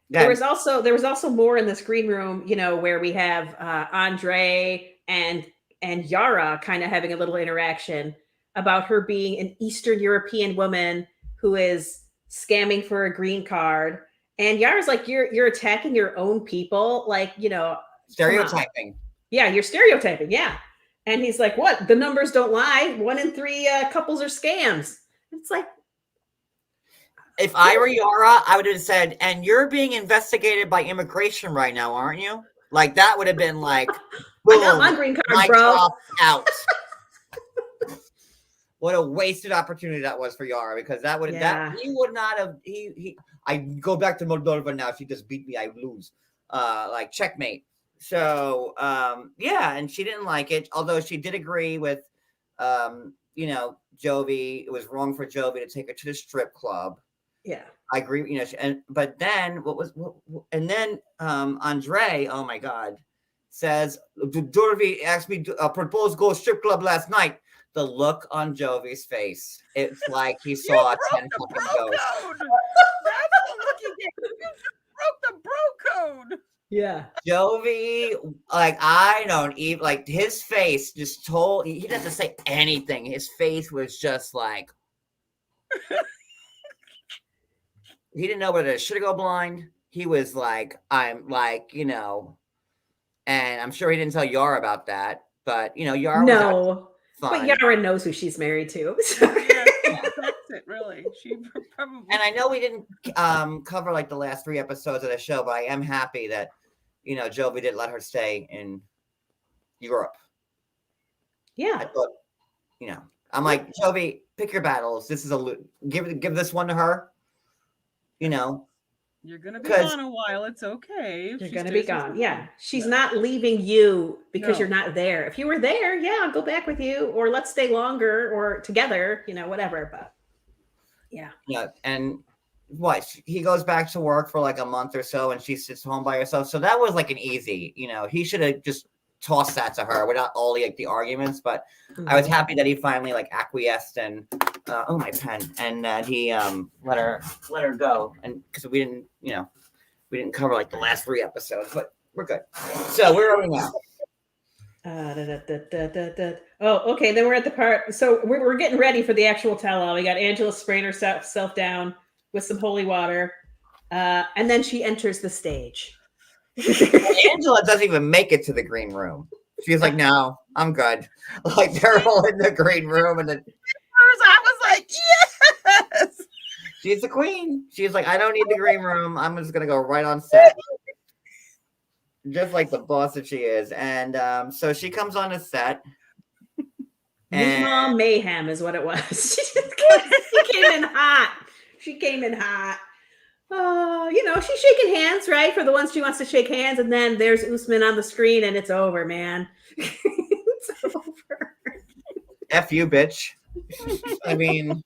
there was also more in this green room, where we have Andrei and Yara kind of having a little interaction about her being an Eastern European woman who is scamming for a green card. And Yara's like, you're attacking your own people, like, stereotyping. Yeah, you're stereotyping. Yeah. And he's like, what? The numbers don't lie. 1 in 3 couples are scams. It's like, if I were Yara, I would have said, and you're being investigated by immigration right now, aren't you? Like, that would have been like, boom, I got my green card, bro. Out. What a wasted opportunity that was for Yara, because he would not have. I go back to Moldova now. If he just beat me, I lose. Like checkmate. So and she didn't like it, although she did agree with Jovi. It was wrong for Jovi to take her to the strip club. Yeah, I agree. But then Andrei, oh my God, says Jovi asked me to propose to go to strip club last night. The look on Jovi's face, it's like he saw 10 fucking ghosts. That's the look you get. You broke the bro code. Yeah. Jovi, like, I don't even, like, his face just told, he didn't have to say anything. His face was just like, he didn't know whether to go blind. He was like, I'm like, and I'm sure he didn't tell Yara about that, but, Yara was but Yara knows who she's married to. That's it, really. She probably. And I know we didn't cover like the last 3 episodes of the show, but I am happy that Jovi did let her stay in Europe. Yeah. I thought, I'm like, Jovi, pick your battles. This is give this one to her. You're gonna be gone a while. It's okay. You're gonna be gone. Yeah. She's not leaving you because you're not there. If you were there, I'll go back with you, or let's stay longer or together, whatever. But yeah. Yeah. And he goes back to work for like a month or so and she sits home by herself. So that was like an easy, he should have just tossed that to her without all the arguments. But I was happy that he finally like acquiesced and my pen, and that he let her go, and because we didn't cover like the last 3 episodes, but We're good. So where are we now? Oh, okay. Then we're at the part. So we're getting ready for the actual tell-all. We got Angela spraying herself down with some holy water, and then she enters the stage. Angela doesn't even make it to the green room. She's like, "No, I'm good." Like they're all in the green room, and then I was like, yes. she's the queen. She's like, "I don't need the green room. I'm just gonna go right on set." Just like the boss that she is. And so she comes on the set. Meatball mayhem is what it was. She came in hot. She came in hot. She's shaking hands, right? For the ones she wants to shake hands. And then there's Usman on the screen and it's over, man. It's over. F you, bitch. I mean,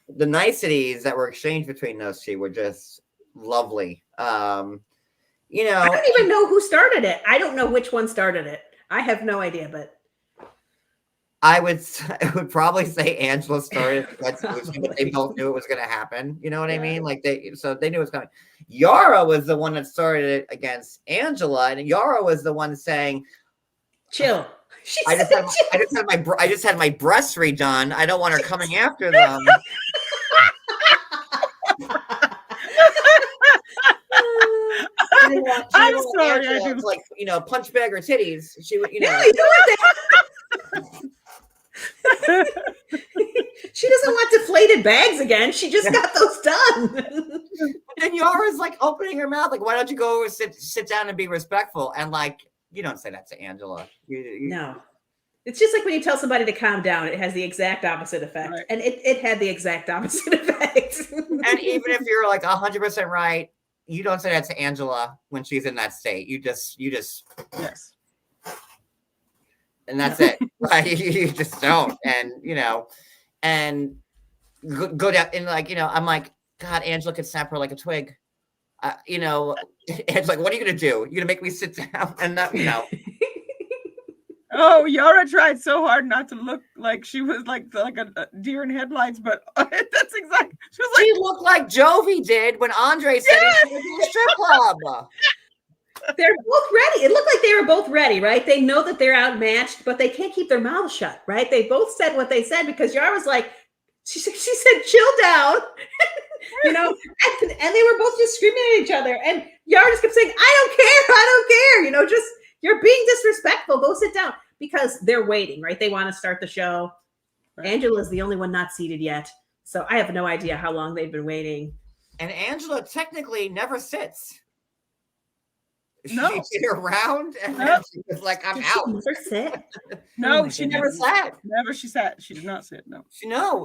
the niceties that were exchanged between those two were just lovely. I don't even know who started it. I don't know which one started it. I have no idea, but I would probably say Angela started against Usman, but they both knew it was going to happen. You know what I mean? Like they knew it was coming. Yara was the one that started it against Angela, and Yara was the one saying, "Chill." I just had my breasts redone. I don't want her coming after them. I'm sorry. I do like punch bag her titties. She would She doesn't want deflated bags again. She just got those done. And Yara's like opening her mouth, like, why don't you go over, sit down and be respectful? And like, you don't say that to Angela. No. It's just like when you tell somebody to calm down, it has the exact opposite effect. Right. And it had the exact opposite effect. And even if you're like 100% right, you don't say that to Angela when she's in that state. You just yes. And that's it. Like, you just don't. And go down and I'm like, God, Angela could snap her like a twig. It's like, what are you gonna do? You're gonna make me sit down and not, Oh, Yara tried so hard not to look like she was like a deer in headlights, but that's exactly. She looked like Jovi did when Andrei said he was in a strip club. They're both ready. It looked like they were both ready, right? They know that they're outmatched, but they can't keep their mouths shut, right? They both said what they said because Yara was like, she said, chill down, and they were both just screaming at each other. And Yara just kept saying, I don't care. Just, you're being disrespectful. Go sit down because they're waiting, right? They want to start the show. Right. Angela's the only one not seated yet. So I have no idea how long they've been waiting. And Angela technically never sits. No. She sit around and she was like, I'm out. Never sit. No, she never sat. Never she sat. She did not sit. No.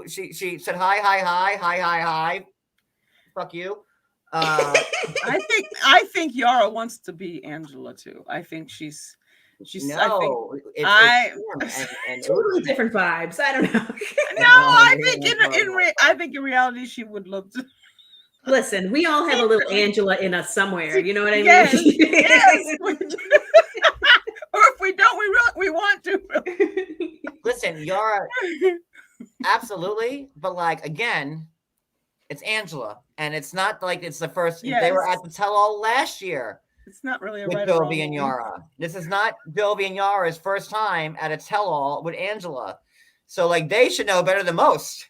She said hi. Fuck you. I think Yara wants to be Angela too. I think she's no. It's totally different vibes. I don't know. No, I think in reality she would love to. Listen, we all have a little Angela in us somewhere. You know what I mean? Yes. Or if we don't, we want to. Listen, Yara, absolutely. But like, again, it's Angela. And it's not like it's the first. Yes. They were at the tell-all last year. It's not really with Jovi and Yara. This is not Jovi and Yara's first time at a tell-all with Angela. So like, they should know better than most.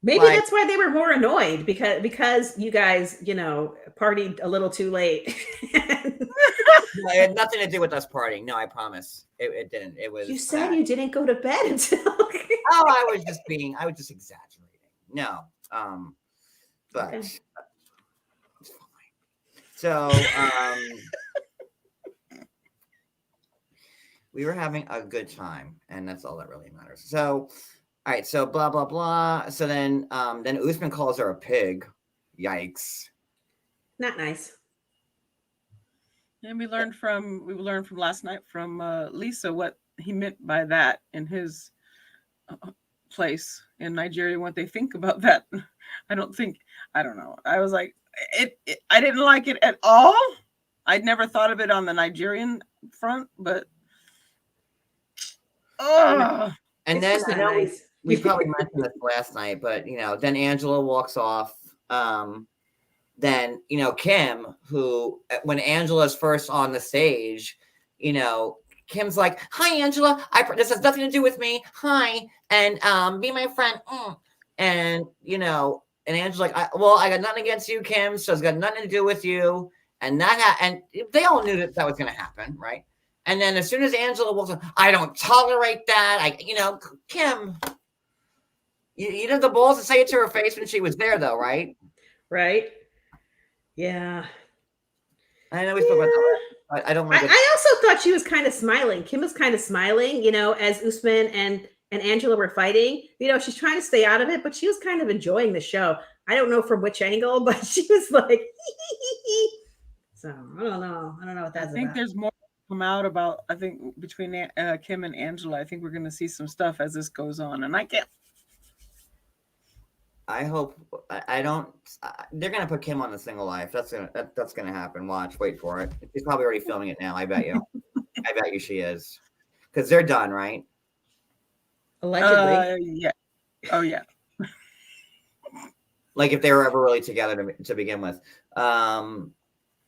Maybe that's why they were more annoyed because you guys, partied a little too late. No, it had nothing to do with us partying. No, I promise. It didn't. It was. You said you didn't go to bed until. I was just exaggerating. No. But okay. It's fine. So we were having a good time, and that's all that really matters. So all right, so blah blah blah. So then Usman calls her a pig. Yikes! Not nice. And we learned from last night from Lisa what he meant by that in his place in Nigeria. What they think about that? I don't know. I was like, I didn't like it at all. I'd never thought of it on the Nigerian front, but and then I know we probably mentioned this last night, but then Angela walks off. then, Kim, who, when Angela's first on the stage, Kim's like, "Hi, Angela. This has nothing to do with me. Hi, and be my friend." And and Angela's like, I got nothing against you, Kim. So it's got nothing to do with you. And and they all knew that was going to happen, right? And then as soon as Angela walks on, I don't tolerate that. Kim, you had the balls to say it to her face when she was there, though, right? Right. Yeah. I know we spoke about that. I don't want to. I also thought she was kind of smiling. Kim was kind of smiling, as Usman and Angela were fighting. She's trying to stay out of it, but she was kind of enjoying the show. I don't know from which angle, but she was like, so I don't know. I don't know what that's about. I think there's more to come out about, I think, between Kim and Angela. I think we're going to see some stuff as this goes on. And I hope I don't. They're gonna put Kim on the Single Life. That's gonna happen. Watch, wait for it. She's probably already filming it now. I bet you. I bet you she is, because they're done, right? Allegedly. Yeah. Oh yeah. Like if they were ever really together to begin with, and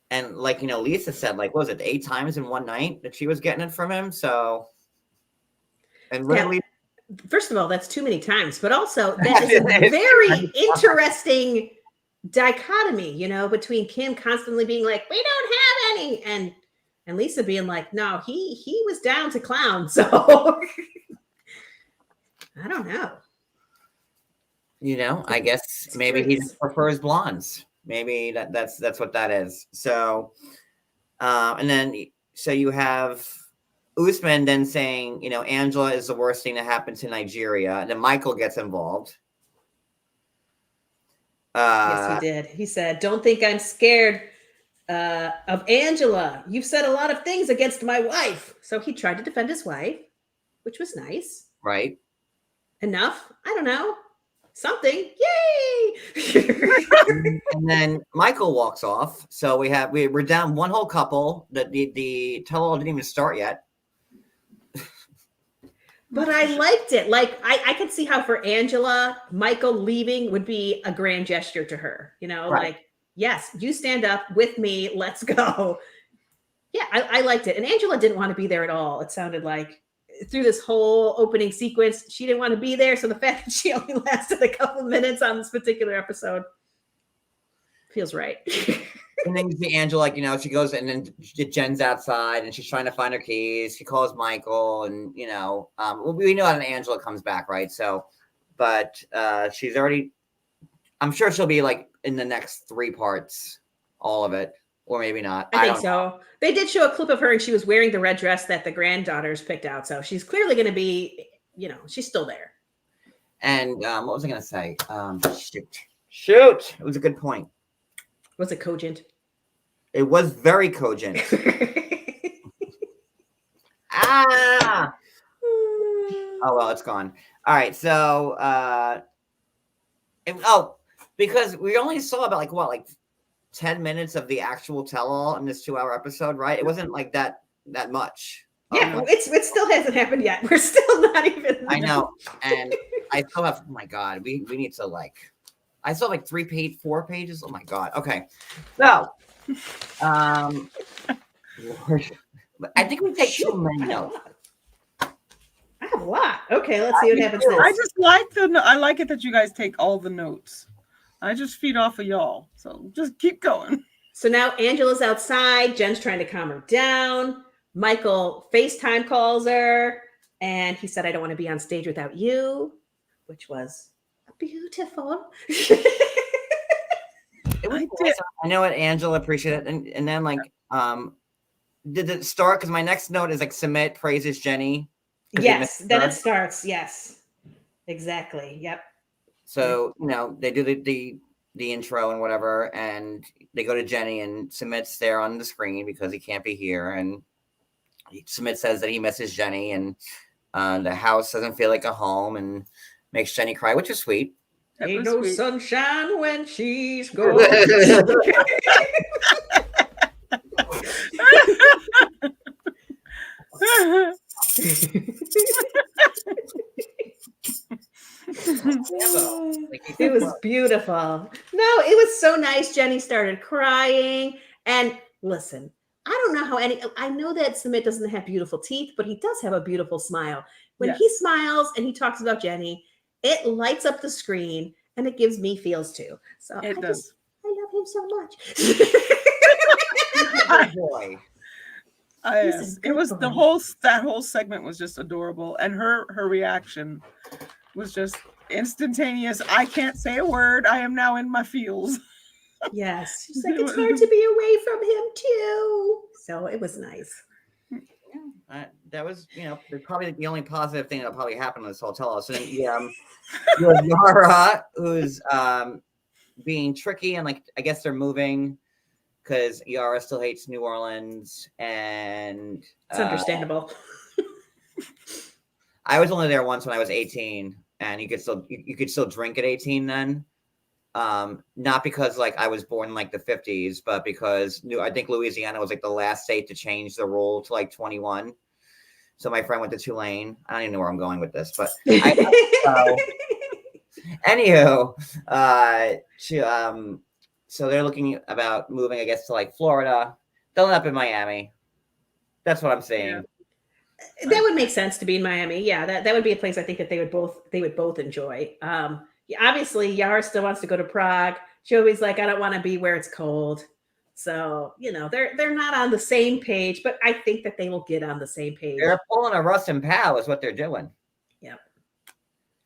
Lisa said, what was it, 8 times in one night that she was getting it from him? So, and really. Yeah. First of all, that's too many times, but also that is a very interesting dichotomy, between Kim constantly being like, "We don't have any," and Lisa being like, "No, he was down to clown." So I don't know. I guess maybe he just prefers blondes. Maybe that's what that is. So, and then so you have Usman then saying, Angela is the worst thing to happen to Nigeria. And then Michael gets involved. Yes, he did. He said, "Don't think I'm scared of Angela. You've said a lot of things against my wife." So he tried to defend his wife, which was nice. Right. Enough. I don't know. Something. Yay! And then Michael walks off. So we're down one whole couple. That the tell-all didn't even start yet. But I liked it. I could see how for Angela, Michael leaving would be a grand gesture to her. Right. Yes, you stand up with me. Let's go. Yeah, I liked it. And Angela didn't want to be there at all. It sounded like through this whole opening sequence, she didn't want to be there. So the fact that she only lasted a couple minutes on this particular episode feels right. And then you see Angela, she goes and then Jen's outside and she's trying to find her keys. She calls Michael and, we know that Angela comes back, right? So, but she's already, I'm sure she'll be in the next 3 parts, all of it, or maybe not. I think so. They did show a clip of her and she was wearing the red dress that the granddaughters picked out. So she's clearly going to be, she's still there. And what was I going to say? Shoot. It was a good point. Was it cogent? It was very cogent. Oh, well, it's gone. All right. So, because we only saw about 10 minutes of the actual tell-all in this 2-hour episode, right? It wasn't that much. Yeah, it still hasn't happened yet. We're still not even. I know. And I still have, oh my God, we need to I still have 4 pages. Oh my God. Okay. So, Lord, I think we take too many notes. I have a lot. Okay, let's see what happens next. I just I like it that you guys take all the notes. I just feed off of y'all. So just keep going. So now Angela's outside. Jen's trying to calm her down. Michael FaceTime calls her. And he said, "I don't want to be on stage without you," which was beautiful. I know what Angela appreciated it. And then did it start? Because my next note is Sumit praises Jenny. Yes, then it starts. Yes, exactly. Yep. So, they do the intro and whatever, and they go to Jenny and Sumit's there on the screen because he can't be here. And Sumit says that he misses Jenny and the house doesn't feel like a home and makes Jenny cry, which is sweet. Ain't no sweet. Sunshine when she's gone. It was beautiful. No, No, it was so nice. Jenny started crying. And listen, I don't know how I know that Sumit doesn't have beautiful teeth, but he does have a beautiful smile. When he smiles and he talks about Jenny, it lights up the screen and it gives me feels too. So I love him so much. Good boy. Yes. It was that whole segment was just adorable, and her reaction was just instantaneous. I can't say a word. I am now in my feels. Yes, she's like, it's hard to be away from him too. So it was nice. That was, probably the only positive thing that probably happened in this whole tell-all. So then, you have Yara, who's being tricky, and I guess they're moving because Yara still hates New Orleans, and it's understandable. I was only there once when I was 18, and you could still drink at 18 then. Not because I was born in the 50s, but because I think Louisiana was the last state to change the rule to 21. So my friend went to Tulane. I don't even know where I'm going with this, but anywho, so they're looking about moving, I guess, to Florida. They'll end up in Miami. That's what I'm saying. Yeah. That would make sense to be in Miami. Yeah, that would be a place I think that they would both enjoy. Obviously, Yara still wants to go to Prague. Jovi's like, I don't want to be where it's cold. So, they're not on the same page, but I think that they will get on the same page. They're pulling a Russ and Powell is what they're doing. Yep.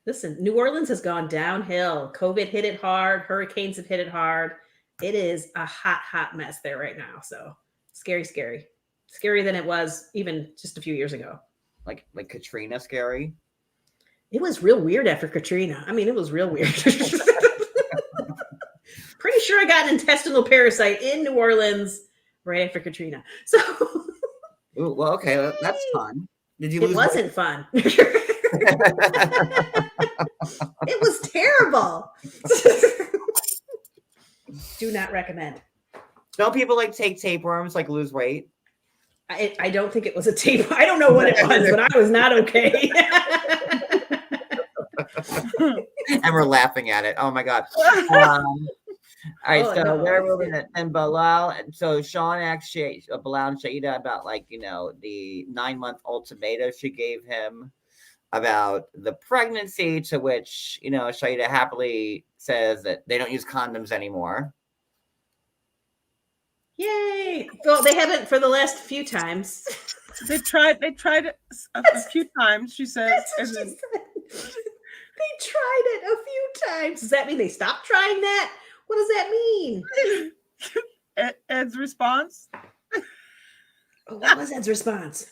Listen, New Orleans has gone downhill. COVID hit it hard. Hurricanes have hit it hard. It is a hot, hot mess there right now. So scary. Scarier than it was even just a few years ago. Like Katrina scary? It was real weird after Katrina. I mean, it was real weird. Pretty sure I got an intestinal parasite in New Orleans right after Katrina. So, ooh, well, okay, that's fun. Did you lose? It wasn't fun. It was terrible. Do not recommend. Don't people take tapeworms, lose weight? I don't think it was a tape. I don't know what it was, but I was not okay. And we're laughing at it. Oh my God. All right, so they're moving it. And Bilal, so Sean asked Bilal and Shaida about the 9-month ultimatum she gave him about the pregnancy, to which, Shaida happily says that they don't use condoms anymore. Yay! Well, they haven't for the last few times. They tried a few times, she says. They tried it a few times. Does that mean they stopped trying that? What does that mean? Ed's response? What was Ed's response?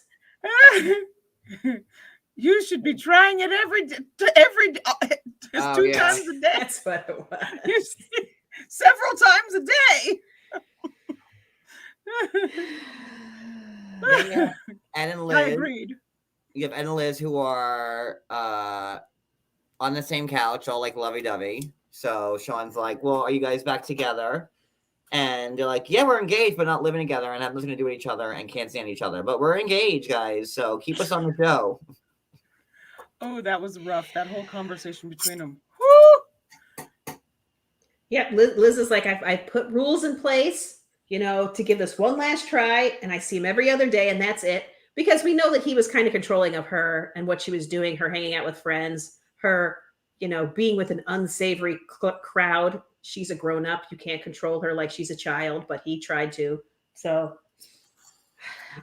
You should be trying it every day. It's 2 times a day. That's what it was. Several times a day. Ed and Liz. I agreed. You have Ed and Liz who are on the same couch, all lovey-dovey. So Sean's like, well, are you guys back together? And they're like, yeah, we're engaged, but not living together and have nothing to do with each other and can't stand each other. But we're engaged, guys. So keep us on the show. Oh, that was rough. That whole conversation between them. Woo! Yeah, Liz is like, I put rules in place, to give this one last try. And I see him every other day and that's it. Because we know that he was kind of controlling of her and what she was doing, her hanging out with friends, her, being with an unsavory crowd. She's a grown-up. You can't control her like she's a child, but he tried to. So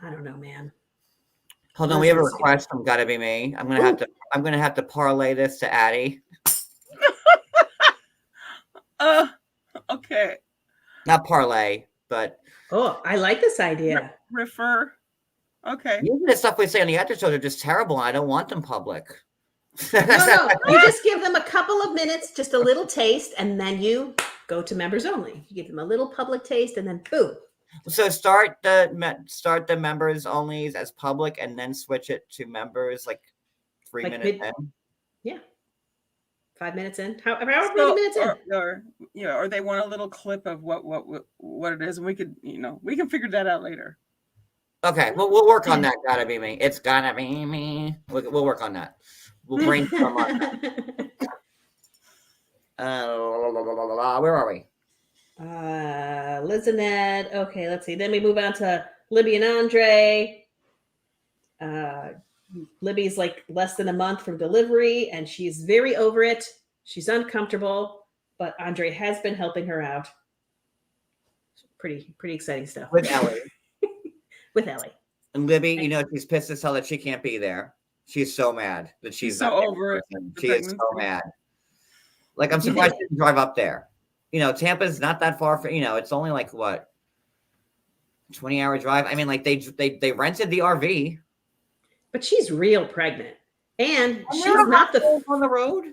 I don't know, man. Hold on, we have a request from Gotta Be Me. I'm gonna have to parlay this to Addie. Okay. Not parlay, but I like this idea. Refer. Okay. Usually the stuff we say on the episodes are just terrible, and I don't want them public. No. You just give them a couple of minutes, just a little taste, and then you go to members only. You give them a little public taste, and then boom. So start the members only as public, and then switch it to members 3 minutes in. Yeah, 5 minutes in. However many minutes in. Or they want a little clip of what it is, and we can figure that out later. Okay, we'll work on that. Gotta be me. It's gotta be me. We'll work on that. We'll brainstorm on that. Where are we? Liz and Ed. Okay, let's see. Then we move on to Libby and Andre. Libby's like less than a month from delivery, and she's very over it. She's uncomfortable, but Andre has been helping her out. Pretty exciting stuff. With Ellie. With Ellie. And Libby, you know, she's pissed as hell that she can't be there. She's so mad that she's so over it. She is so mad. Like, I'm surprised she didn't drive up there. You know, Tampa's not that far from, you know, it's only like what, 20-hour drive. I mean, like they rented the RV. But she's real pregnant. And she's not not the on the road.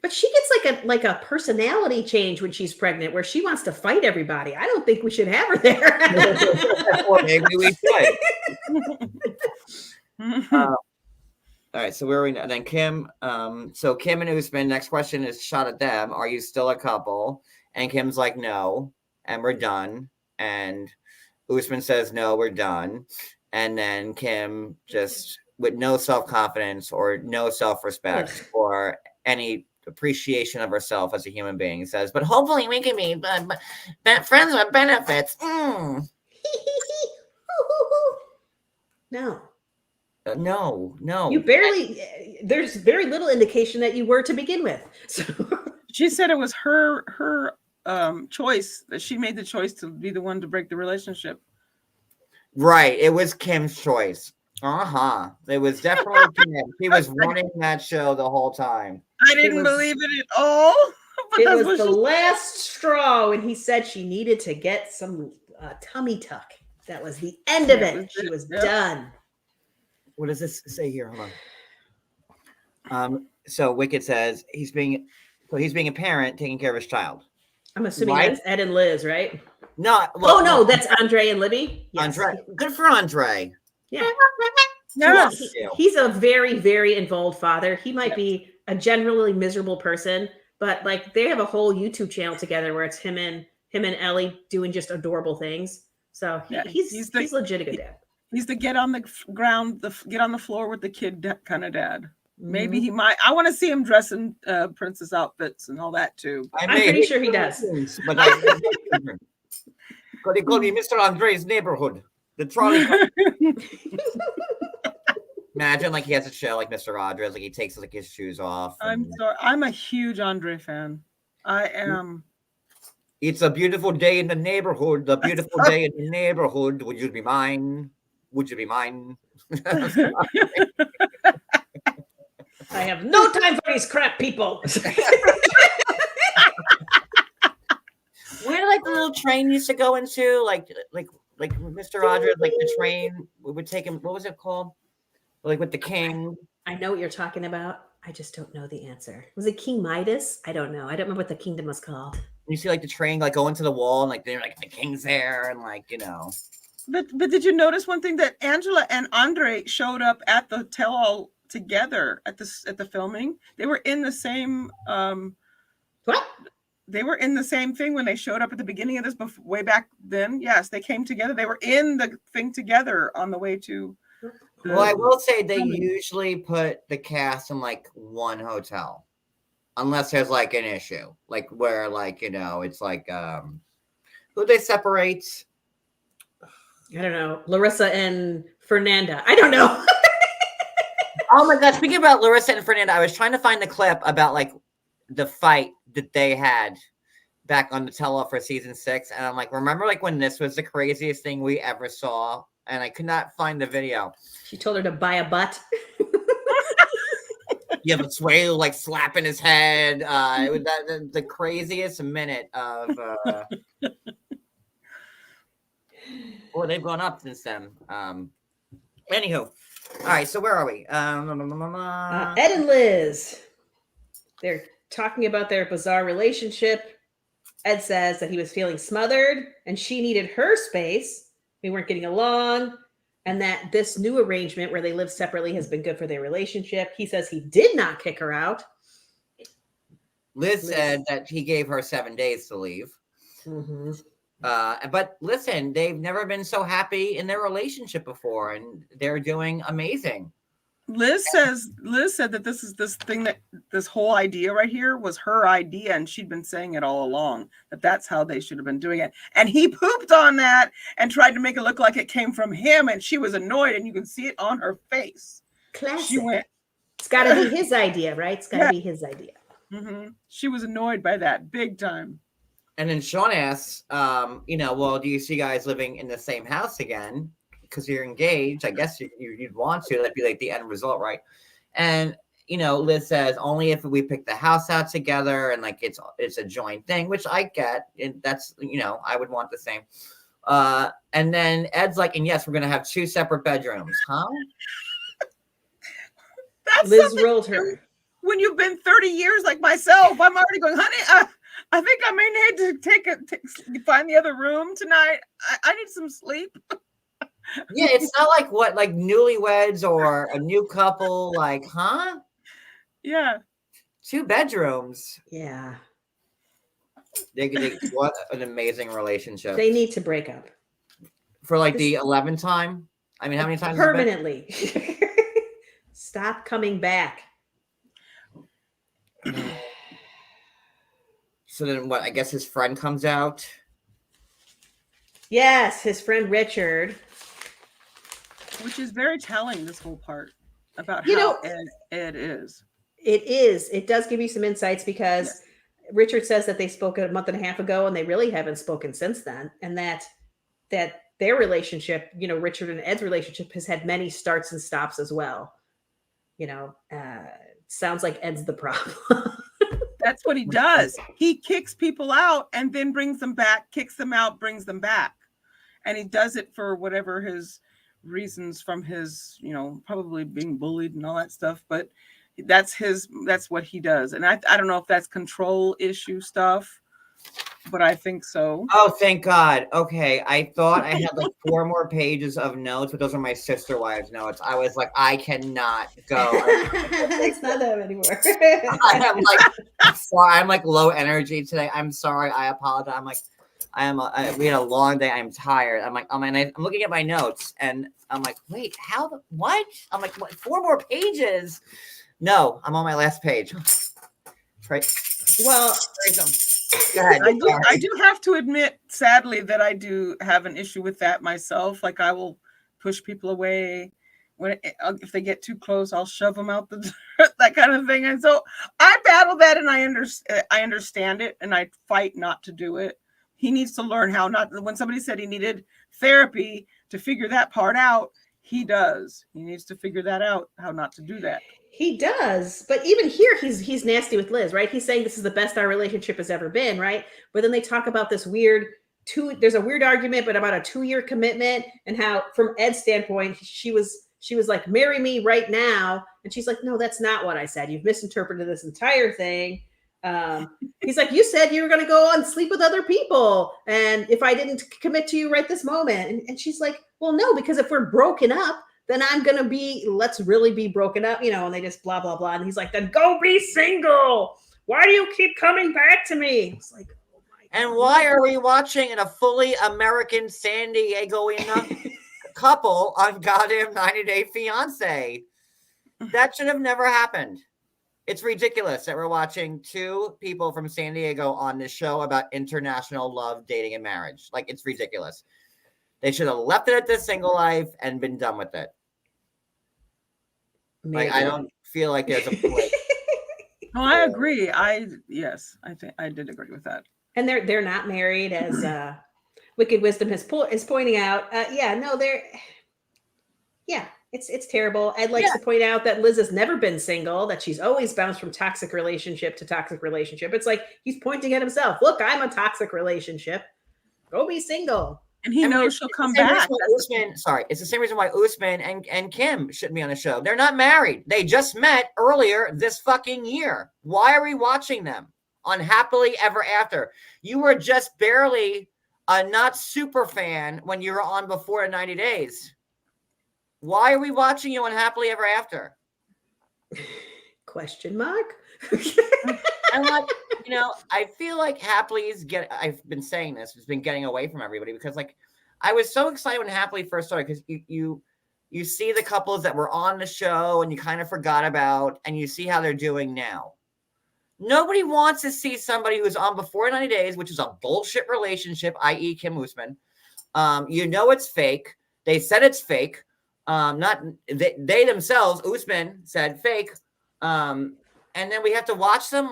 But she gets like a personality change when she's pregnant, where she wants to fight everybody. I don't think we should have her there. Or maybe we should. All right, so where are we now? Then Kim. So Kim and Usman. Next question is shot at them. Are you still a couple? And Kim's like, no, and we're done. And Usman says, no, we're done. And then Kim, just with no self-confidence or no self-respect or any appreciation of herself as a human being, says, but hopefully we can be friends with benefits. No. No. You barely, there's very little indication that you were to begin with. So she said it was her choice, that she made the choice to be the one to break the relationship. Right. It was Kim's choice. It was definitely Kim. She was running that show the whole time. I didn't believe it at all. But it was the last straw when he said she needed to get some tummy tuck. That was the end of it. She was done. What does this say here? Hold on. So Wicked says he's being a parent taking care of his child. I'm assuming that's Ed and Liz, right? No. Well, no, that's Andre and Libby. Yes. Andre. Good for Andre. Yeah. Yes. He's a very, very involved father. He might be a generally miserable person, but like they have a whole YouTube channel together where it's him and Ellie doing just adorable things. So he's legit a good dad. He's the get on the ground, get on the floor with the kid kind of dad. Maybe he might. I want to see him dress in princess outfits and all that too. I'm pretty sure he does. But they call me Mr. Andre's neighborhood. The trolley. Imagine like he has a show like Mr. Rogers, like he takes like his shoes off. I'm sorry. I'm a huge Andre fan. I am. It's a beautiful day in the neighborhood. The beautiful day in the neighborhood. Would you be mine? Would you be mine? I have no time for these crap people. Where like the little train used to go into, like Mr. Rogers, like the train would take him. What was it called? Like with the king. I know what you're talking about. I just don't know the answer. Was it King Midas? I don't know. I don't remember what the kingdom was called. You see like the train like go into the wall and like they're like the king's there and like you know. But did you notice one thing, that Angela and Andre showed up at the tell-all together at the filming? They were in the same what? They were in the same thing when they showed up at the beginning of this way back then. Yes, they came together. They were in the thing together on the way to. Well, I will say they usually put the cast in like one hotel, unless there's like an issue, like where like you know it's like who they separate. I don't know, Larissa and Fernanda. I don't know. Oh my God! Speaking about Larissa and Fernanda, I was trying to find the clip about like the fight that they had back on the tell-all for season 6, and I'm like, remember like when this was the craziest thing we ever saw, and I could not find the video. She told her to buy a butt. Yeah, but Sway like slapping his head. It was the craziest minute of. Well, they've gone up since then. Anywho, all right. So where are we? Ed and Liz. They're talking about their bizarre relationship. Ed says that he was feeling smothered and she needed her space. They weren't getting along. And that this new arrangement where they live separately has been good for their relationship. He says he did not kick her out. Liz said that he gave her 7 days to leave. Mm-hmm. But listen, they've never been so happy in their relationship before, and they're doing amazing. Liz said that this whole idea right here was her idea, and she'd been saying it all along, that's how they should have been doing it. And he pooped on that and tried to make it look like it came from him, and she was annoyed, and you can see it on her face. Classic. She went, it's got to be his idea, right? It's got to be his idea. Mm-hmm. She was annoyed by that big time. And then Sean asks, well, do you see guys living in the same house again? Because you're engaged, I guess you'd want to. That'd be like the end result, right? And Liz says only if we pick the house out together and like it's a joint thing, which I get. And that's I would want the same. And then Ed's like, and yes, we're gonna have 2 separate bedrooms, huh? That's Liz rolled her. When you've been 30 years like myself, I'm already going, honey. I think I may need to find the other room tonight. I need some sleep. Yeah, it's not like newlyweds or a new couple, huh? Yeah. 2 bedrooms. Yeah. What an amazing relationship. They need to break up. For the 11th time? I mean, how many times? Permanently. Stop coming back. So then what? I guess his friend comes out. Yes, his friend Richard. Which is very telling, this whole part about how Ed is. It is. It does give you some insights because Richard says that they spoke a month and a half ago and they really haven't spoken since then. And that their relationship, Richard and Ed's relationship has had many starts and stops as well. Sounds like Ed's the problem. That's what he does. He kicks people out and then brings them back, kicks them out, brings them back. And he does it for whatever his reasons from his, probably being bullied and all that stuff. But that's what he does. And I don't know if that's control issue stuff, but I think so. Oh, thank God. Okay. I thought I had 4 more pages of notes, but those are my sister wives' notes. I was like, I cannot go. It's not them anymore. I'm low energy today. I'm sorry. I apologize. We had a long day. I'm tired. I'm looking at my notes and I'm like, wait, what? I'm like, what, 4 more pages? No, I'm on my last page. Right. Well, go ahead. I do have to admit, sadly, that I do have an issue with that myself. Like I will push people away if they get too close. I'll shove them out the door, that kind of thing. And so I battle that, and I understand it, and I fight not to do it. He needs to learn how not. When somebody said he needed therapy to figure that part out, he does. He needs to figure that out, how not to do that. He does, but even here, he's nasty with Liz, right? He's saying this is the best our relationship has ever been, right? But then they talk about this there's a weird argument, but about a 2-year commitment, and how, from Ed's standpoint, she was like, marry me right now. And she's like, no, that's not what I said. You've misinterpreted this entire thing. He's like, you said you were going to go and sleep with other people. And if I didn't commit to you right this moment. And she's like, well, no, because if we're broken up, then I'm going to let's really be broken up, and they just blah, blah, blah. And he's like, then go be single. Why do you keep coming back to me? It's like, oh my God. And why are we watching a fully American San Diego-ina couple on goddamn 90 Day Fiance? That should have never happened. It's ridiculous that we're watching 2 people from San Diego on this show about international love, dating, and marriage. It's ridiculous. They should have left it at this single life and been done with it. Maybe. I don't feel like there's a point. No, I agree. I think I did agree with that. And they're not married, as Wicked Wisdom is pointing out. It's terrible. Ed likes to point out that Liz has never been single, that she's always bounced from toxic relationship to toxic relationship. It's like he's pointing at himself. Look, I'm a toxic relationship. Go be single. And he knows she'll come back. It's the same reason why Usman and Kim shouldn't be on the show. They're not married. They just met earlier this fucking year. Why are we watching them on Happily Ever After? You were just barely a not super fan when you were on before 90 Days. Why are we watching you on Happily Ever After? Question mark? And I feel like Happily I've been saying this, it's been getting away from everybody because I was so excited when Happily first started because you see the couples that were on the show and you kind of forgot about, and you see how they're doing now. Nobody wants to see somebody who's on before 90 days, which is a bullshit relationship, i.e. Kim Usman. It's fake. They said it's fake. Not they themselves, Usman said fake. And then we have to watch them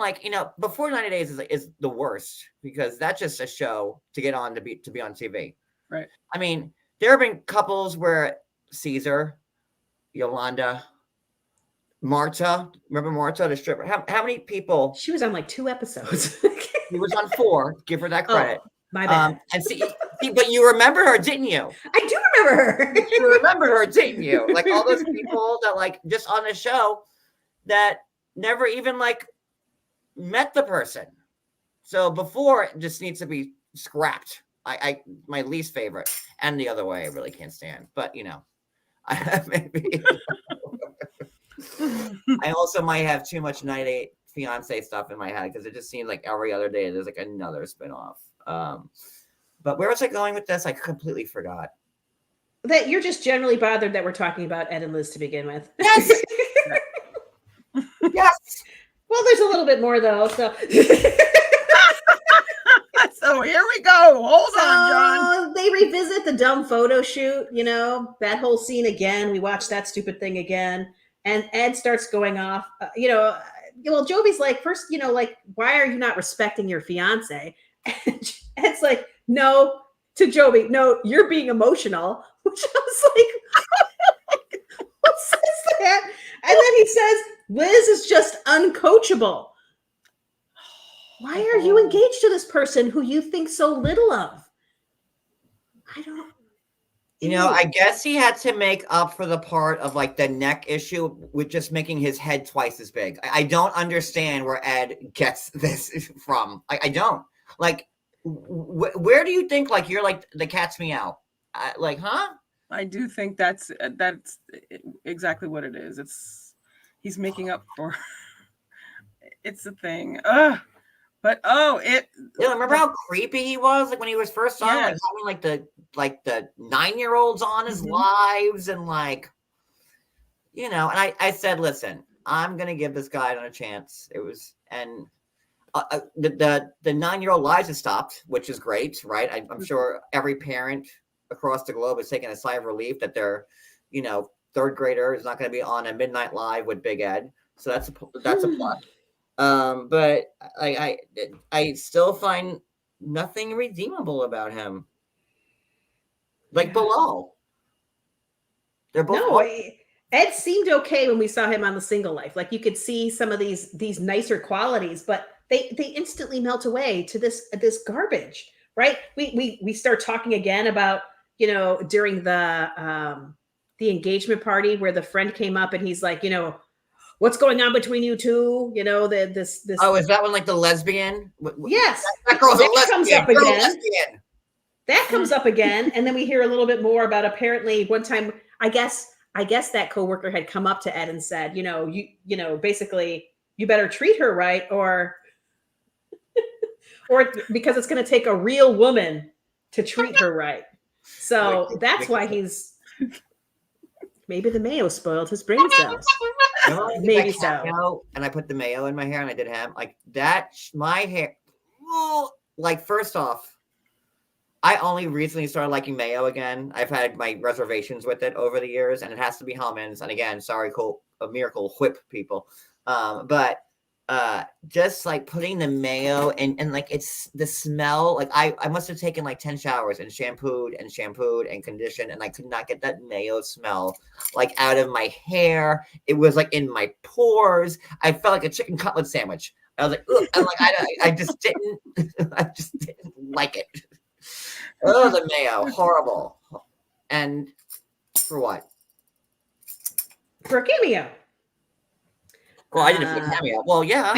before 90 days is the worst, because that's just a show to get on to be on TV. Right. I mean, there have been couples where Caesar, Yolanda, Marta, remember Marta, the stripper? How many people? She was on like 2 episodes. She was on 4. Give her that credit. Oh, my bad. And see, but you remember her, didn't you? I do remember her. You remember her, didn't you? Like all those people that just on the show that never even met the person. So before, it just needs to be scrapped. I my least favorite, and the other way I really can't stand. But maybe. I also might have too much 98 fiance stuff in my head, because it just seems like every other day there's another spinoff. But where was I going with this? I completely forgot. That you're just generally bothered that we're talking about Ed and Liz to begin with. Yes. Yes. Well, there's a little bit more though. So. So here we go. Hold on, John. They revisit the dumb photo shoot, that whole scene again. We watched that stupid thing again. And Ed starts going off, well, Jovi's like, first, why are you not respecting your fiance? And Ed's like, no, to Jovi, no, you're being emotional. Which I was like, what says that? And then he says, Liz is just uncoachable. Why are you engaged to this person who you think so little of? I don't. I guess he had to make up for the part of the neck issue with just making his head twice as big. I don't understand where Ed gets this from. I don't. Where do you think you're the cat's meow? Huh? I do think that's exactly what it is. He's making up for. It's a thing. But remember how creepy he was when he was first on, yes. Having the 9-year-olds on his lives, and and I said, listen, I'm gonna give this guy a chance. It was, and the 9-year-old lives have stopped, which is great, right? I'm sure every parent across the globe is taking a sigh of relief that their 3rd grader is not going to be on a midnight live with Big Ed. So that's a plus. But I still find nothing redeemable about him. Bilal. They're both. Ed seemed okay when we saw him on The Single Life. You could see some of these nicer qualities, but they instantly melt away to this garbage, right? We start talking again about during the engagement party where the friend came up and he's like, what's going on between you two? This. Oh, is that one the lesbian? Yes, that girl's a lesbian. Comes up again. Lesbian. That comes up again, and then we hear a little bit more about apparently one time. I guess that coworker had come up to Ed and said, basically, you better treat her right, or because it's going to take a real woman to treat her right. So that's why he's. Maybe the mayo spoiled his brain cells. Maybe so. And I put the mayo in my hair, and I did ham that. My hair, first off, I only recently started liking mayo again. I've had my reservations with it over the years, and it has to be Hellman's. And again, sorry, a Miracle Whip people, but just putting the mayo and it's the smell. I must have taken 10 showers and shampooed and conditioned, and I could not get that mayo smell out of my hair. It was in my pores. I felt like a chicken cutlet sandwich. I was ugh. And I just didn't like it. Oh, the mayo, horrible. And for what? For a cameo. Well, I didn't put a cameo. Well, yeah.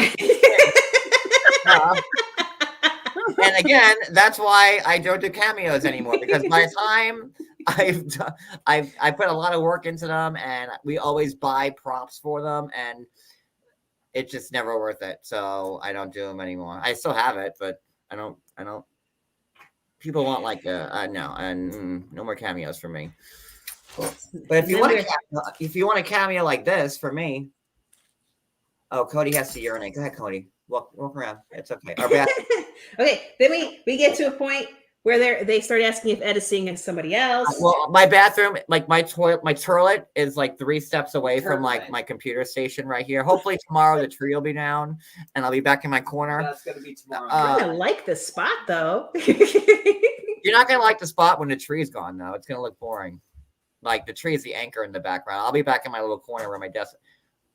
And again, that's why I don't do cameos anymore, because by the time I put a lot of work into them, and we always buy props for them, and it's just never worth it. So I don't do them anymore. I still have it, but I don't. People want no more cameos for me. But if you want a cameo like this for me, oh, Cody has to urinate. Go ahead, Cody. Walk around. It's okay. Our bathroom. Okay, then we get to a point where they start asking if Ed is seeing somebody else. Well, my bathroom, like my toilet is like 3 steps away from like my computer station right here. Hopefully tomorrow the tree will be down and I'll be back in my corner. That's gonna be tomorrow. I'm gonna like this spot though. You're not gonna like the spot when the tree's gone though. It's gonna look boring. Like the tree is the anchor in the background. I'll be back in my little corner where my desk.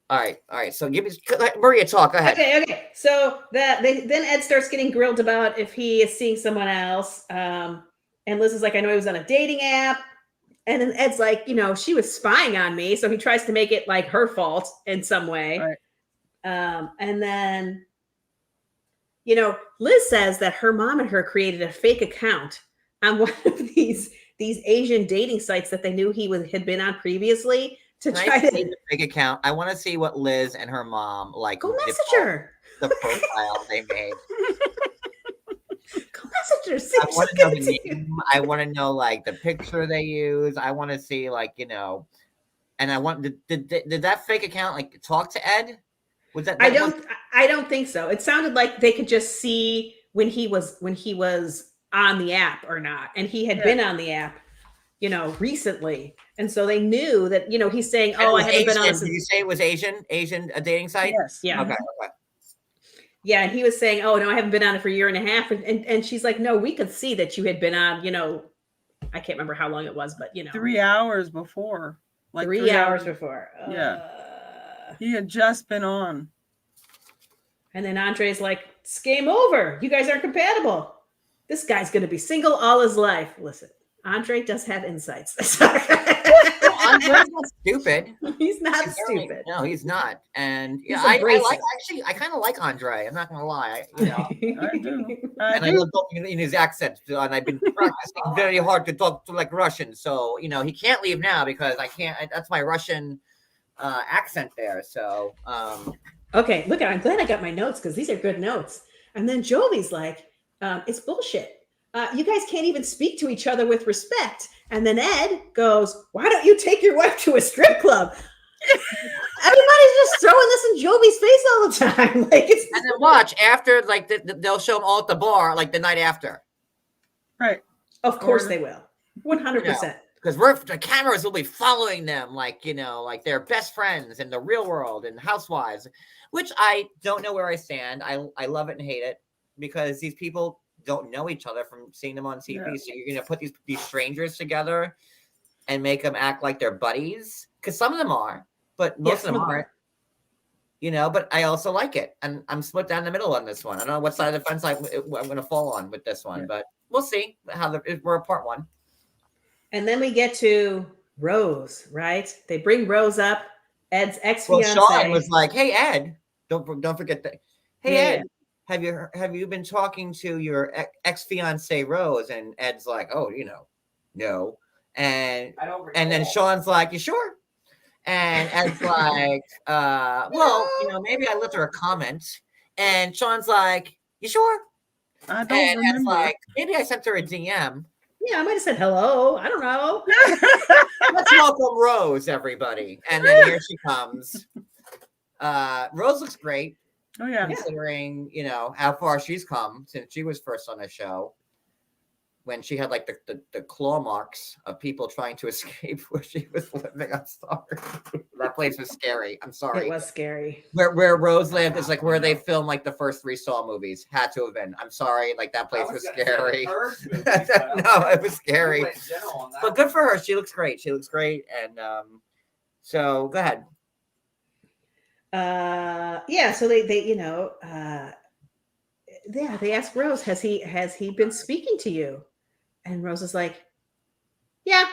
All right. So give me Maria, talk. Go ahead. Okay. So then Ed starts getting grilled about if he is seeing someone else. And Liz is like, I know he was on a dating app. And then Ed's like, she was spying on me. So he tries to make it like her fault in some way. Right. And then, Liz says that her mom and her created a fake account on one of these Asian dating sites that they knew he had been on previously to try to see the fake account. I want to see what Liz and her mom like. Go message her. The profile they made. Go message her. See I want to know the name. I want to know like the picture they use. I want to see like and I want did that fake account like talk to Ed? Was that? I don't think so. It sounded like they could just see when he was on the app or not, and he had been on the app, recently, and so they knew that he's saying, "Oh, I haven't been on." Did you say it was Asian a dating site? Yes. Yeah. Okay. Yeah, and he was saying, "Oh no, I haven't been on it for a year and a half," and she's like, "No, we could see that you had been on." I can't remember how long it was, but 3 hours before. Like 3 hours before. Yeah. He had just been on. And then Andre's like, "It's game over. You guys aren't compatible. This guy's going to be single all his life." Listen, Andre does have insights. Andre's not stupid. He's not stupid. No, he's not. And He's I kind of like Andre. I'm not gonna lie. I do. And I love talking in his accent, and I've been practicing very hard to talk to like Russian. So he can't leave now because I can't. That's my Russian accent there. So okay, look, I'm glad I got my notes because these are good notes. And then Jovi's like, "It's bullshit. You guys can't even speak to each other with respect." And then Ed goes, "Why don't you take your wife to a strip club?" Everybody's just throwing this in Jovi's face all the time. And then watch after, like they'll show them all at the bar, like the night after. Right. Of course they will. 100%. Because the cameras will be following them, like like they're best friends in the real world and housewives, which I don't know where I stand. I love it and hate it because these people don't know each other from seeing them on TV. Yeah. So you're gonna put these strangers together and make them act like they're buddies, because some of them are, but most of them aren't. But I also like it, and I'm split down the middle on this one. I don't know what side of the fence I'm going to fall on with this one, but we'll see how we're a part one. And then we get to Rose, right? They bring Rose up, Ed's ex-fiance. Well, Sean was like, "Hey Ed, don't forget that. Hey Ed, have you been talking to your ex-fiance Rose?" And Ed's like, "Oh, no." And then Sean's like, "You sure?" And Ed's like, "Well, maybe I left her a comment." And Sean's like, "You sure?" I don't remember. Ed's like, "Maybe I sent her a DM." Yeah, I might have said hello. I don't know. Let's welcome Rose, everybody. And then here she comes. Rose looks great. Oh yeah. Considering, how far she's come since she was first on the show, when she had like the claw marks of people trying to escape where she was living. I'm sorry. That place was scary. I'm sorry. It was scary. Where Rose lived is like where they filmed like the first 3 Saw movies. Had to have been. I'm sorry. Like that place was scary. No, it was scary. But good for her. She looks great. And so go ahead. So they ask Rose, has he been speaking to you? And Rose is like, "Yeah."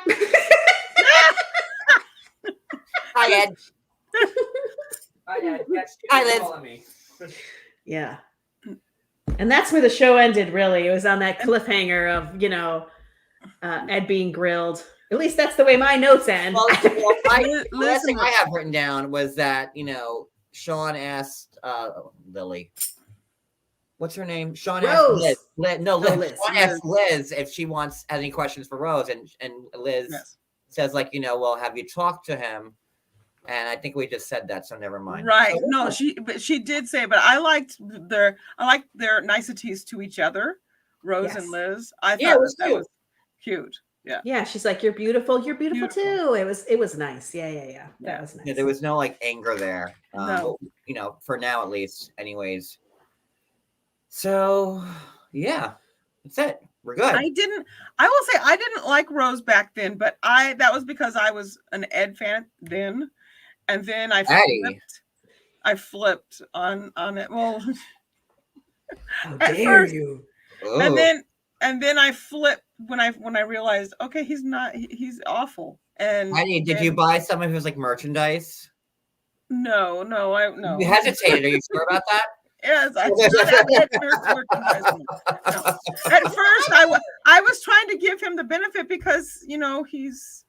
Hi Ed. Hi Liz. Yeah. And that's where the show ended, really. It was on that cliffhanger of Ed being grilled. At least that's the way my notes end. Well, the last thing I have written down was that Sean asked Lily. What's her name? Sean asked Liz. Liz. Liz. Sean asked Liz if she has any questions for Rose, and Liz says like, well, have you talked to him? And I think we just said that, so never mind. Right. So, No, she did say, but I liked their niceties to each other, Rose and Liz. I thought that was cute. Yeah. Yeah, she's like, "You're beautiful. You're beautiful too." It was nice. Yeah. That was nice. Yeah, there was no like anger there. No. But, for now at least, anyways. So yeah, that's it. We're good. I will say I didn't like Rose back then, but that was because I was an Ed fan then. And then I flipped on it. Well, how dare you? And then I flipped when I realized, okay, he's awful. And Heidi, did you buy some of his like merchandise? No. You hesitated. Are you sure about that? Yes, I merchandise. No. At first, I was trying to give him the benefit because he's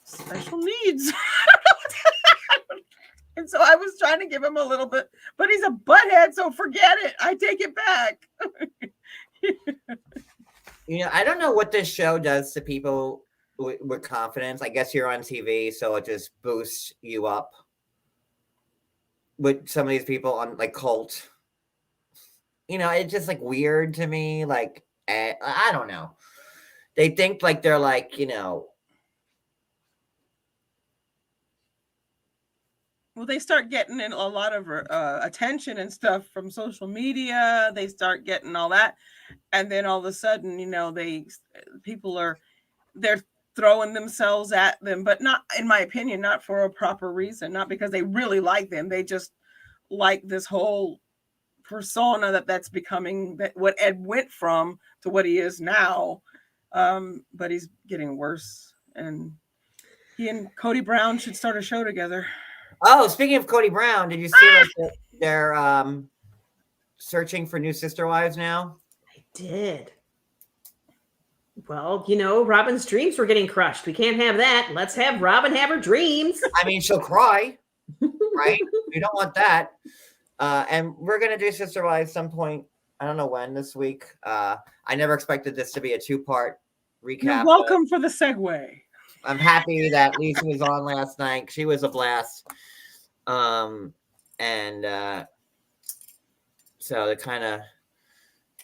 special needs. And so I was trying to give him a little bit, but he's a butthead, so forget it. I take it back. I don't know what this show does to people with confidence. I guess you're on TV, so it just boosts you up. With some of these people on like cult, it's just like weird to me. Like, I don't know. They think like they're like, Well, they start getting in a lot of attention and stuff from social media. They start getting all that, and then all of a sudden, they're throwing themselves at them, but not, in my opinion, not for a proper reason. Not because they really like them. They just like this whole persona that's becoming what Ed went from to what he is now. But he's getting worse, and he and Cody Brown should start a show together. Oh, speaking of Cody Brown, did you see like they're searching for new sister wives now? I did. Well, Robin's dreams were getting crushed. We can't have that. Let's have Robin have her dreams. I mean, she'll cry, right? We don't want that. And we're going to do Sister Wives some point. I don't know when this week. I never expected this to be a 2-part recap. You're welcome for the segue. I'm happy that Lisa was on last night. She was a blast. So it kind of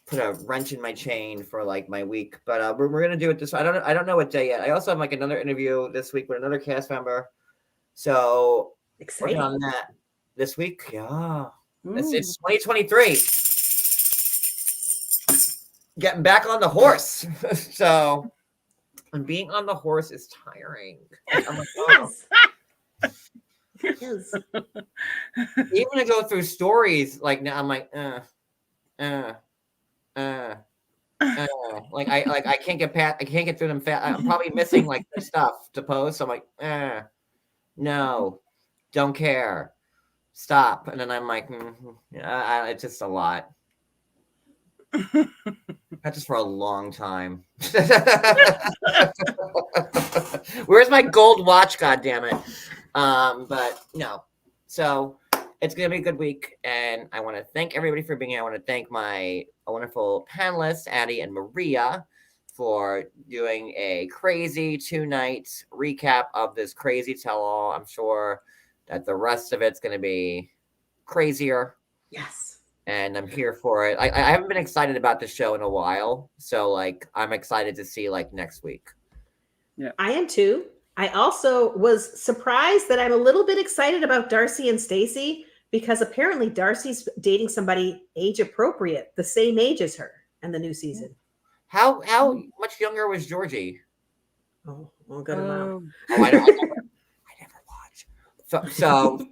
put a wrench in my chain for like my week, but we're gonna do it this. I don't know what day yet. I also have like another interview this week with another cast member. So exciting on that this week. Yeah, it's 2023. Getting back on the horse. So. And being on the horse is tiring. I'm like, oh. Yes. Even to go through stories like now, I'm like, like I can't get past. I can't get through them fast. I'm probably missing like stuff to post. So I'm like, no, don't care, stop. And then I'm like, it's just a lot. Not just for a long time. Where's my gold watch? God damn it! But no. So it's gonna be a good week, and I want to thank everybody for being here. I want to thank my wonderful panelists, Addie and Maria, for doing a crazy 2-night recap of this crazy tell-all. I'm sure that the rest of it's gonna be crazier. Yes. And I'm here for it. I haven't been excited about the show in a while. So like I'm excited to see like next week. Yeah. I am too. I also was surprised that I'm a little bit excited about Darcy and Stacy because apparently Darcy's dating somebody age appropriate, the same age as her in the new season. How much younger was Georgie? Oh, well, good amount. I never watch. So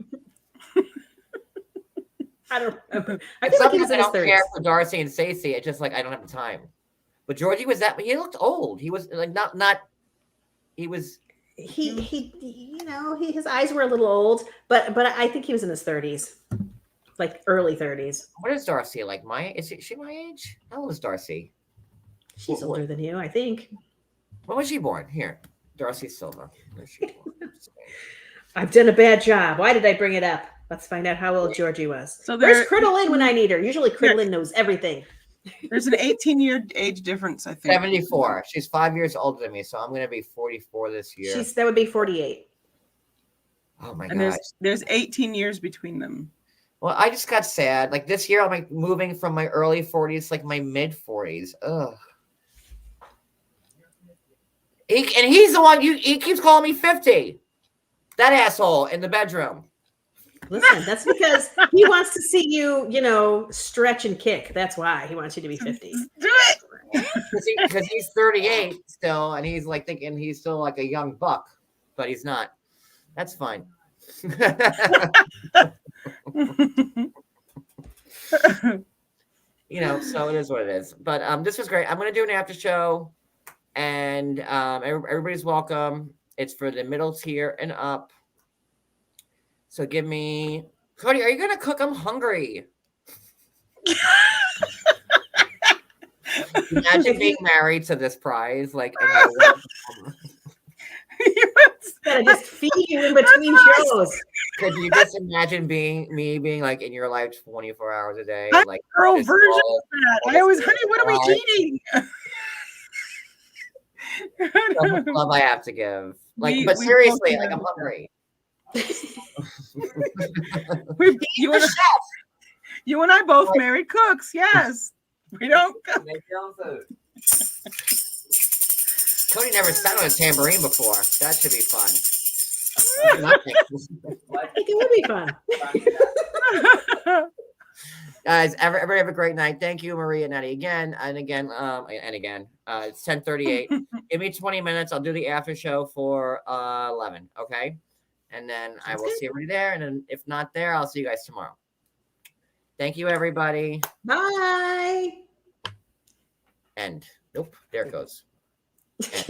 I don't remember. I feel like he was in his 30s. I don't care for Darcy and Stacey. It's just like I don't have the time. But Georgie was that. He looked old. He was like not. He was. His eyes were a little old, but I think he was in his 30s, like early 30s. What is Darcy like? Is she my age? How old is Darcy? She's older than you, I think. When was she born? Here, Darcy Silva. Where's she born? I've done a bad job. Why did I bring it up? Let's find out how old Georgie was. So where's Criddle Lynn when I need her? Usually Criddle Lynn knows everything. There's an 18-year age difference, I think. 74. She's 5 years older than me, so I'm gonna be 44 this year. That would be 48. Oh my And gosh. there's 18 years between them. Well, I just got sad. Like this year, I'm like moving from my early 40s, like my mid 40s. Ugh. He's the one. He keeps calling me 50. That asshole in the bedroom. Listen, that's because he wants to see you, stretch and kick. That's why he wants you to be 50. Do it. Because he's 38 still, and he's like thinking he's still like a young buck, but he's not. That's fine. So it is what it is. But this was great. I'm gonna do an after show, and everybody's welcome. It's for the middle tier and up. So give me, Cody, are you gonna cook? I'm hungry. Imagine being married to this prize, like. Gotta just feed you in between shows. Could you just imagine me being like in your life 24 hours a day? I'm like girl version of that. I always, honey, what are we eating? So much love I have to give. Like, but seriously, like I'm hungry. You and I both married cooks. Yes, we don't cook. Make your own food. Cody never sat on a tambourine before. That should be fun. I think it would be fun. Guys, everybody have a great night. Thank you, Maria and Eddie, again and again. It's 10:38. Give me 20 minutes. I'll do the after show for 11. Okay, and then I will see everybody there. And then if not there, I'll see you guys tomorrow. Thank you, everybody. Bye. End. Nope. There it goes. End.